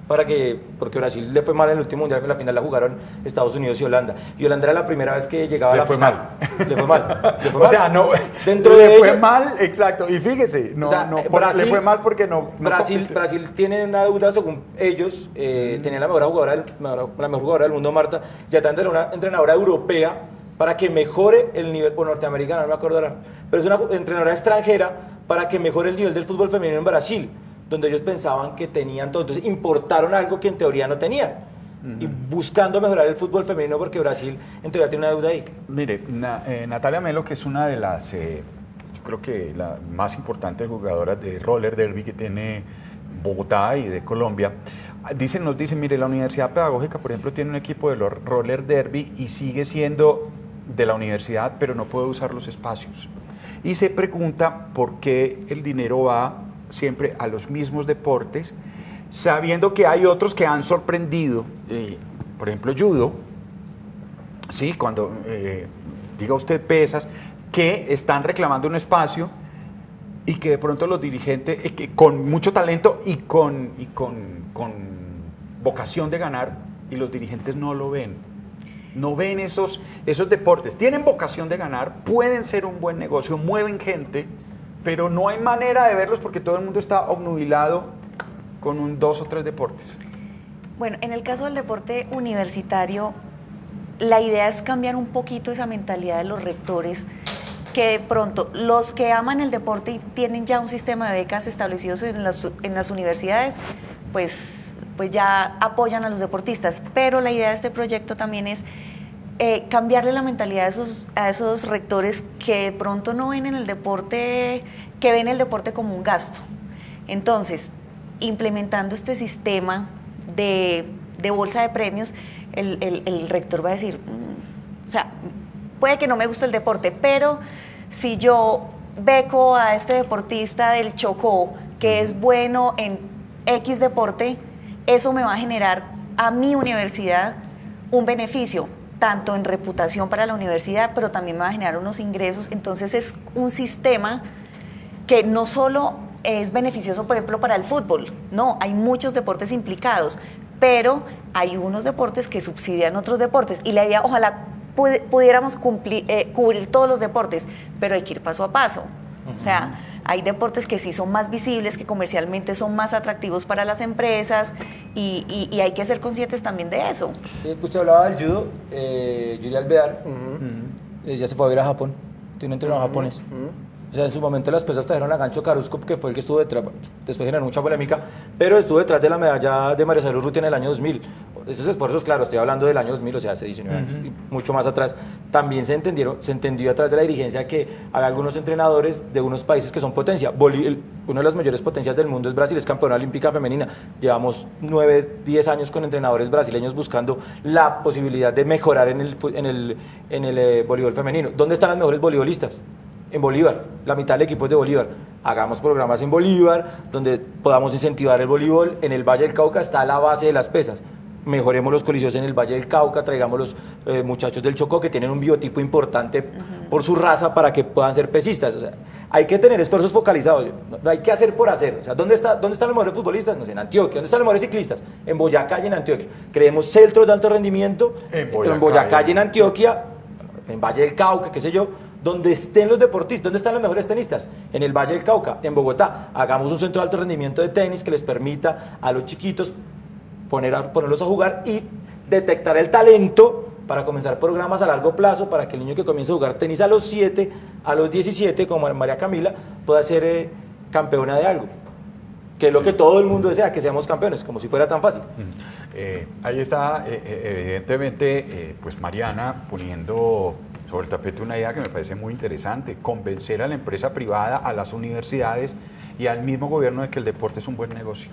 porque Brasil le fue mal en el último mundial, en la final la jugaron Estados Unidos y Holanda. Y Holanda era la primera vez que llegaba a la final. Le fue mal. O sea, no. Dentro le de fue ella, mal, exacto. Y fíjese, le fue mal porque no. Brasil tiene una deuda, según ellos, tenía la mejor jugadora del mundo, Marta, ya está una entrenadora europea para que mejore el nivel, o norteamericana, no me acuerdo ahora, pero es una entrenadora extranjera para que mejore el nivel del fútbol femenino en Brasil, donde ellos pensaban que tenían todo. Entonces importaron algo que en teoría no tenían, y buscando mejorar el fútbol femenino porque Brasil en teoría tiene una deuda ahí. Mire, Natalia Melo, que es una de las, yo creo que la más importante jugadora de roller derby que tiene Bogotá y de Colombia, nos dice, mire, la Universidad Pedagógica, por ejemplo, tiene un equipo de roller derby y sigue siendo de la universidad, pero no puede usar los espacios. Y se pregunta por qué el dinero va siempre a los mismos deportes, sabiendo que hay otros que han sorprendido, por ejemplo, judo, ¿sí? Cuando diga usted pesas, que están reclamando un espacio y que de pronto los dirigentes, con mucho talento y con vocación de ganar, y los dirigentes no lo ven. No ven esos deportes. Tienen vocación de ganar, pueden ser un buen negocio, mueven gente, pero no hay manera de verlos porque todo el mundo está obnubilado con 2 o 3 deportes. Bueno, en el caso del deporte universitario, la idea es cambiar un poquito esa mentalidad de los rectores, que de pronto los que aman el deporte y tienen ya un sistema de becas establecidos en las universidades, pues ya apoyan a los deportistas. Pero la idea de este proyecto también es cambiarle la mentalidad a esos rectores que de pronto no ven en el deporte, que ven el deporte como un gasto. Entonces, implementando este sistema de bolsa de premios, el rector va a decir, o sea, puede que no me guste el deporte, pero si yo beco a este deportista del Chocó, que es bueno en X deporte, eso me va a generar a mi universidad un beneficio, tanto en reputación para la universidad, pero también me va a generar unos ingresos. Entonces es un sistema que no solo es beneficioso, por ejemplo, para el fútbol, no, hay muchos deportes implicados, pero hay unos deportes que subsidian otros deportes, y la idea, ojalá pudiéramos cubrir todos los deportes, pero hay que ir paso a paso. O sea, hay deportes que sí son más visibles, que comercialmente son más atractivos para las empresas, y hay que ser conscientes también de eso. Usted hablaba del judo, Yuri Alvear, ella se fue a ver a Japón, tiene un entrenador japonés. O sea, en su momento las pesas trajeron a Gancho Carrasco, que fue el que estuvo detrás, después generó mucha polémica, pero estuvo detrás de la medalla de María Salud Urrutia en el año 2000. Esos esfuerzos, claro, estoy hablando del año 2000, o sea, hace 19 años, y mucho más atrás. También se entendió a través de la dirigencia que hay algunos entrenadores de unos países que son potencia. Una de las mayores potencias del mundo es Brasil, es campeona olímpica femenina. Llevamos 9, 10 años con entrenadores brasileños buscando la posibilidad de mejorar en el voleibol femenino. ¿Dónde están las mejores voleibolistas? En Bolívar, la mitad del equipo es de Bolívar. Hagamos programas en Bolívar, donde podamos incentivar el voleibol. En el Valle del Cauca está la base de las pesas. Mejoremos los coliseos en el Valle del Cauca, traigamos los muchachos del Chocó que tienen un biotipo importante por su raza para que puedan ser pesistas. O sea, hay que tener esfuerzos focalizados, no hay que hacer por hacer. O sea, ¿dónde están los mejores futbolistas? No sé, en Antioquia. ¿Dónde están los mejores ciclistas? En Boyacá y en Antioquia. Creemos centros de alto rendimiento en Boyacá y en Antioquia, en Valle del Cauca, qué sé yo, donde estén los deportistas. ¿Dónde están los mejores tenistas? En el Valle del Cauca, en Bogotá. Hagamos un centro de alto rendimiento de tenis que les permita a los chiquitos ponerlos a jugar y detectar el talento para comenzar programas a largo plazo para que el niño que comience a jugar tenis a los 7, a los 17, como María Camila, pueda ser campeona de algo. Que es lo que todo el mundo desea, que seamos campeones, como si fuera tan fácil. Ahí está, evidentemente, pues Mariana poniendo sobre el tapete una idea que me parece muy interesante: convencer a la empresa privada, a las universidades y al mismo gobierno de que el deporte es un buen negocio.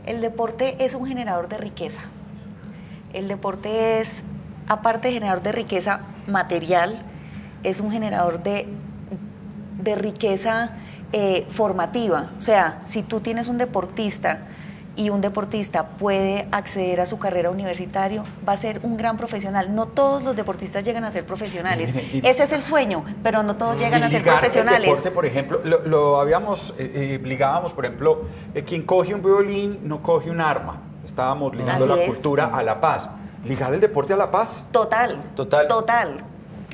El deporte es un generador de riqueza. El deporte es, aparte de generador de riqueza material, es un generador de riqueza formativa. O sea, si tú tienes un deportista y un deportista puede acceder a su carrera universitaria, va a ser un gran profesional. No todos los deportistas llegan a ser profesionales. Ese es el sueño, pero no todos llegan a ser profesionales. El deporte, por ejemplo, lo habíamos, ligábamos, por ejemplo, quien coge un violín no coge un arma. Estábamos ligando la cultura a la paz. ¿Ligar el deporte a la paz? Total.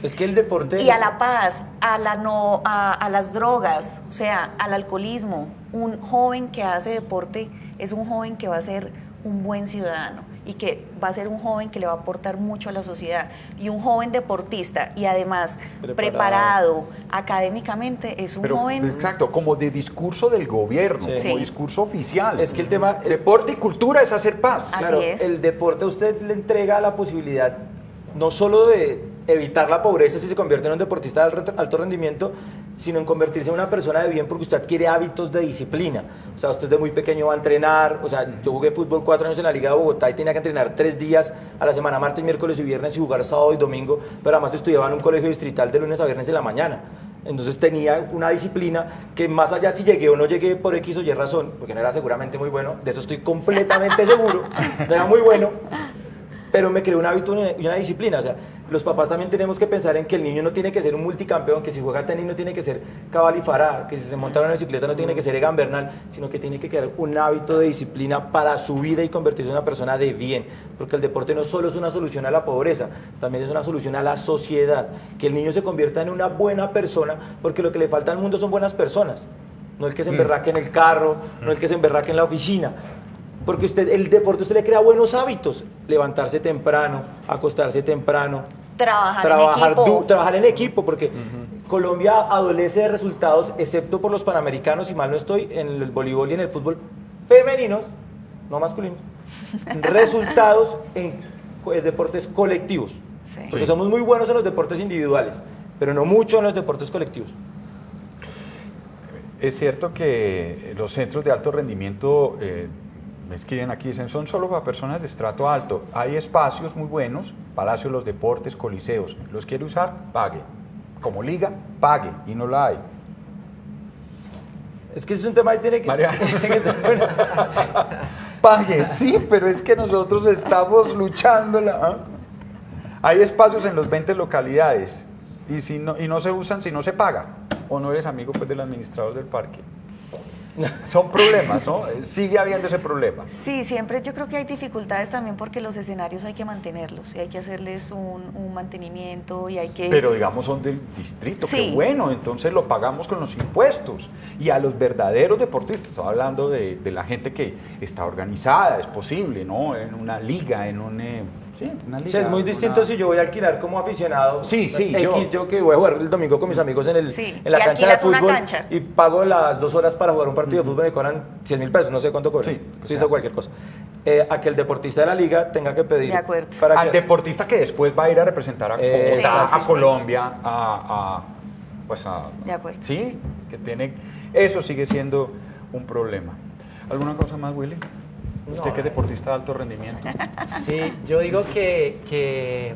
Es que el deporte... Y a la paz, a las drogas, o sea, al alcoholismo. Un joven que hace deporte es un joven que va a ser un buen ciudadano y que va a ser un joven que le va a aportar mucho a la sociedad. Y un joven deportista y además preparado académicamente es un joven... Exacto, como de discurso del gobierno, como discurso oficial. Es que el tema... Deporte y cultura es hacer paz. Claro, el deporte a usted le entrega la posibilidad no solo de evitar la pobreza si se convierte en un deportista de alto rendimiento, sino en convertirse en una persona de bien porque usted adquiere hábitos de disciplina. O sea, usted desde muy pequeño va a entrenar. O sea, yo jugué fútbol 4 años en la Liga de Bogotá y tenía que entrenar 3 días a la semana, martes, miércoles y viernes, y jugar sábado y domingo, pero además estudiaba en un colegio distrital de lunes a viernes en la mañana. Entonces tenía una disciplina que, más allá si llegué o no llegué por X o Y razón, porque no era seguramente muy bueno, de eso estoy completamente seguro, no era muy bueno, pero me creó un hábito y una disciplina. O sea, los papás también tenemos que pensar en que el niño no tiene que ser un multicampeón, que si juega tenis no tiene que ser Cabal y Farah, que si se monta en una bicicleta no tiene que ser Egan Bernal, sino que tiene que crear un hábito de disciplina para su vida y convertirse en una persona de bien, porque el deporte no solo es una solución a la pobreza, también es una solución a la sociedad, que el niño se convierta en una buena persona, porque lo que le falta al mundo son buenas personas, no el que se emberraque en el carro, no el que se emberraque en la oficina. Porque el deporte usted le crea buenos hábitos, levantarse temprano, acostarse temprano, trabajar en equipo, porque Colombia adolece de resultados, excepto por los panamericanos, si mal no estoy, en el voleibol y en el fútbol femeninos, no masculinos, resultados en deportes colectivos. Sí. Porque somos muy buenos en los deportes individuales, pero no mucho en los deportes colectivos. Es cierto que los centros de alto rendimiento, me escriben aquí, dicen, son solo para personas de estrato alto. Hay espacios muy buenos, Palacio de los Deportes, Coliseos. ¿Los quiere usar? Pague. Como liga, pague. Y no la hay. Es que ese es un tema que tiene que... Mariana. Pague, sí, pero es que nosotros estamos luchándola. ¿Ah? Hay espacios en los 20 localidades y no se usan si no se paga. O no eres amigo pues del administrador del parque. Son problemas, ¿no? Sigue habiendo ese problema. Sí, siempre yo creo que hay dificultades también porque los escenarios hay que mantenerlos y hay que hacerles un mantenimiento y hay que... Pero digamos son del distrito, Sí. qué bueno, entonces lo pagamos con los impuestos. Y a los verdaderos deportistas, estoy hablando de la gente que está organizada, es posible, ¿no? En una liga, en un... Sí, una liga, Sí, es muy distinto si yo voy a alquilar como aficionado. Sí, yo que voy a jugar el domingo con mis amigos en Sí, la y cancha de alquilas una fútbol cancha. y pago las 2 horas para jugar un partido de fútbol y me cobran 100.000 pesos, no sé cuánto cobran. Sí, Sí, esto cualquier cosa. A que el deportista de la liga tenga que pedir. De acuerdo. Para al que, deportista que después va a ir a representar a Bogotá, Exacto. a Sí. Colombia, pues De acuerdo. Sí, que tiene... Eso sigue siendo un problema. ¿Alguna cosa más, Willy? ¿Usted que es deportista de alto rendimiento? Sí, yo digo que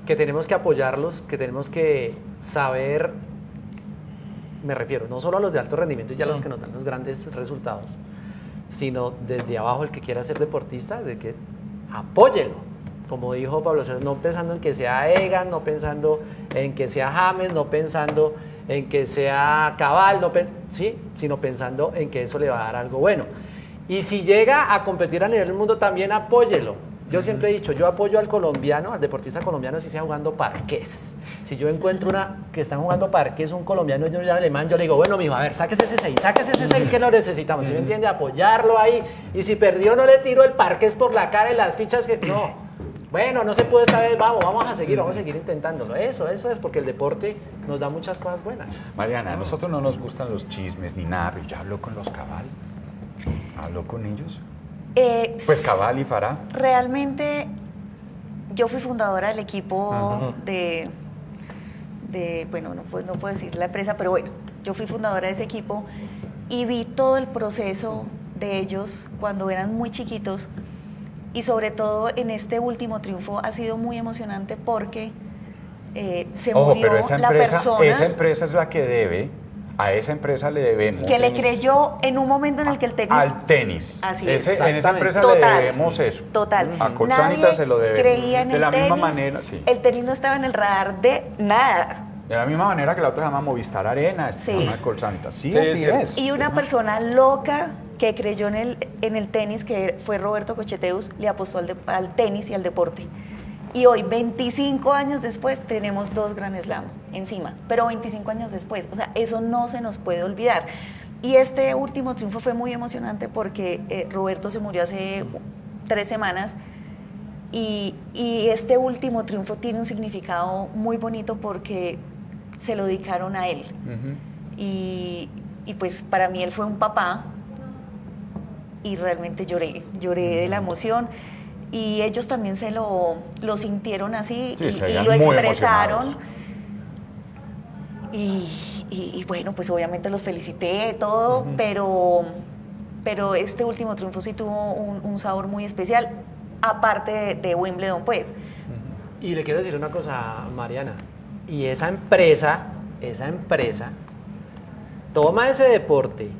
tenemos que apoyarlos, que tenemos que saber, me refiero, no solo a los de alto rendimiento y a los que nos dan los grandes resultados, sino desde abajo el que quiera ser deportista, de que apóyelo. Como dijo Pablo César, no pensando en que sea Egan, no pensando en que sea James, no pensando en que sea Cabal, sí, sino pensando en que eso le va a dar algo bueno. Y si llega a competir a nivel del mundo, también apóyelo. Yo siempre he dicho, yo apoyo al colombiano, al deportista colombiano, si sea jugando parqués. Si yo encuentro una que están jugando parqués, un colombiano y un alemán, yo le digo, bueno, mijo, a ver, sáquese ese 6 que lo necesitamos. ¿Sí me entiende? Apoyarlo ahí. Y si perdió, no le tiro el parqués por la cara y las fichas que... No. Bueno, no se puede esta vez, vamos a seguir intentándolo. Eso es porque el deporte nos da muchas cosas buenas. Mariana, a nosotros no nos gustan los chismes ni nada, pero ya habló con los Cabal. ¿Habló con ellos? Pues Cabal y Farah. Realmente yo fui fundadora del equipo de bueno, no puedo decir la empresa, pero bueno, yo fui fundadora de ese equipo y vi todo el proceso de ellos cuando eran muy chiquitos y sobre todo en este último triunfo ha sido muy emocionante porque se murió pero esa la persona esa empresa es la que debe, a esa empresa le debemos. que le creyó en un momento en el que el tenis... Al tenis. Así es. En esa empresa Total. le debemos eso. Total. A Colchánita Nadie se lo debemos. creía en de el la misma tenis. manera, sí. El tenis no estaba en el radar de nada. De la misma manera que la otra se llama Movistar Arena, esta Sí. se llama Colchánita. Sí, Sí, así es es. Y una persona loca que creyó en el tenis, que fue Roberto Cocheteus, le apostó al tenis y al deporte. Y hoy, 25 años después, tenemos 2 Grand Slam encima. Pero 25 años después, o sea, eso no se nos puede olvidar. Y este último triunfo fue muy emocionante porque Roberto se murió hace 3 semanas. Y este último triunfo tiene un significado muy bonito porque se lo dedicaron a él. Y pues para mí él fue un papá y realmente lloré de la emoción y ellos también se lo sintieron así Sí, se y veían lo muy expresaron emocionados. y bueno, pues obviamente los felicité todo, pero este último triunfo sí tuvo un sabor muy especial, aparte de Wimbledon, pues. Y le quiero decir una cosa, Mariana, y esa empresa toma ese deporte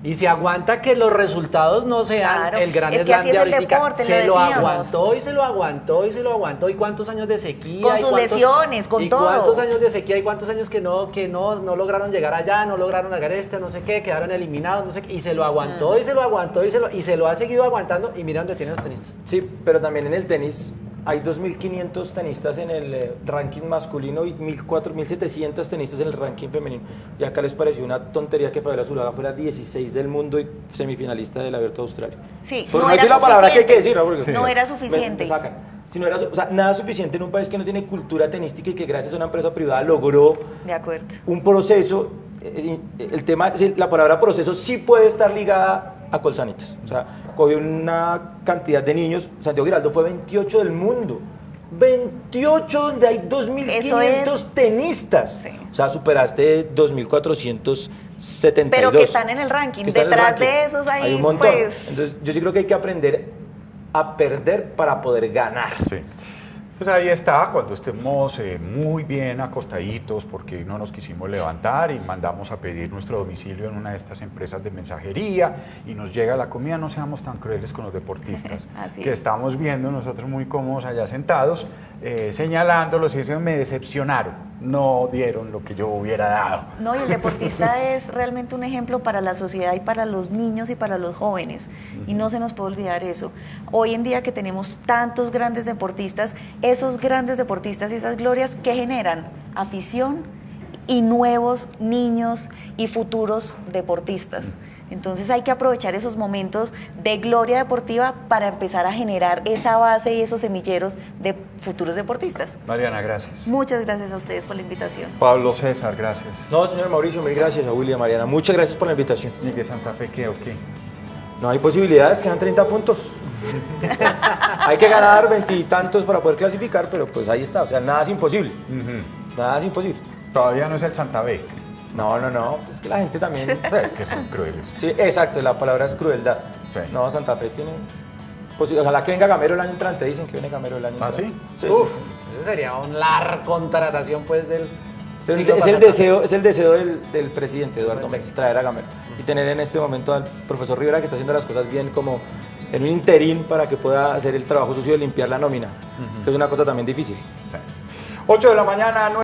Y se aguanta que los resultados no sean Claro, el gran es que slam así es de el ahorita. deporte, Se lo lo decíamos. aguantó y se lo aguantó y se lo aguantó. ¿Y cuántos años de sequía? Con ¿Y sus cuántos- lesiones, con y todo. ¿Cuántos años de sequía y cuántos años que no lograron llegar allá, no lograron llegar no sé qué, quedaron eliminados, no sé qué? Y se lo aguantó y se lo aguantó y se lo ha seguido aguantando. Y mira dónde tienen los tenistas. Sí, pero también en el tenis hay 2.500 tenistas en el ranking masculino y 1.700 tenistas en el ranking femenino. Y acá les pareció una tontería que Fabiola Zuluaga fuera 16 del mundo y semifinalista del Abierto de Australia. Sí, Por no no era decir la palabra que hay que decir, ¿no? suficiente. Porque No era me suficiente. sacan. Si no era, o sea, nada suficiente en un país que no tiene cultura tenística y que gracias a una empresa privada logró De acuerdo. un proceso. El tema, la palabra proceso sí puede estar ligada a Colsanitas. O sea, cogió una cantidad de niños. Santiago Giraldo fue 28 del mundo. 28 donde hay 2.500 tenistas. Sí. O sea, superaste 2.472. Pero que están en el ranking. Que están en el Detrás ranking. de esos hay un montón. pues... Entonces, yo sí creo que hay que aprender a perder para poder ganar. Sí. Pues ahí está, cuando estemos muy bien acostaditos porque no nos quisimos levantar y mandamos a pedir nuestro domicilio en una de estas empresas de mensajería y nos llega la comida, no seamos tan crueles con los deportistas Así que es. estamos viendo nosotros muy cómodos allá sentados, señalándolos y diciendo, me decepcionaron, no dieron lo que yo hubiera dado. No, y el deportista es realmente un ejemplo para la sociedad y para los niños y para los jóvenes. Y no se nos puede olvidar eso. Hoy en día que tenemos tantos grandes deportistas, esos grandes deportistas y esas glorias que generan afición y nuevos niños y futuros deportistas. Entonces hay que aprovechar esos momentos de gloria deportiva para empezar a generar esa base y esos semilleros de futuros deportistas. Mariana, gracias. Muchas gracias a ustedes por la invitación. Pablo César, gracias. No, señor Mauricio, mil gracias a William, Mariana. Muchas gracias por la invitación. ¿Y de Santa Fe qué o qué? No hay posibilidades, quedan 30 puntos. Hay que ganar 20 y tantos para poder clasificar, pero pues ahí está. O sea, nada es imposible. Nada es imposible. Todavía no es el Santa Fe. No, es que la gente también... Que son crueles. Sí, exacto, la palabra es crueldad. Sí. No, Santa Fe tiene... Ojalá que venga Gamero el año entrante, dicen que viene Gamero el año ¿Ah, entrante. sí? Uf, eso sería una contratación pues del... Es el deseo del presidente Eduardo Mex, traer a Gamero y tener en este momento al profesor Rivera, que está haciendo las cosas bien, como en un interín para que pueda hacer el trabajo sucio de limpiar la nómina, que es una cosa también difícil. Sí. 8 de la mañana,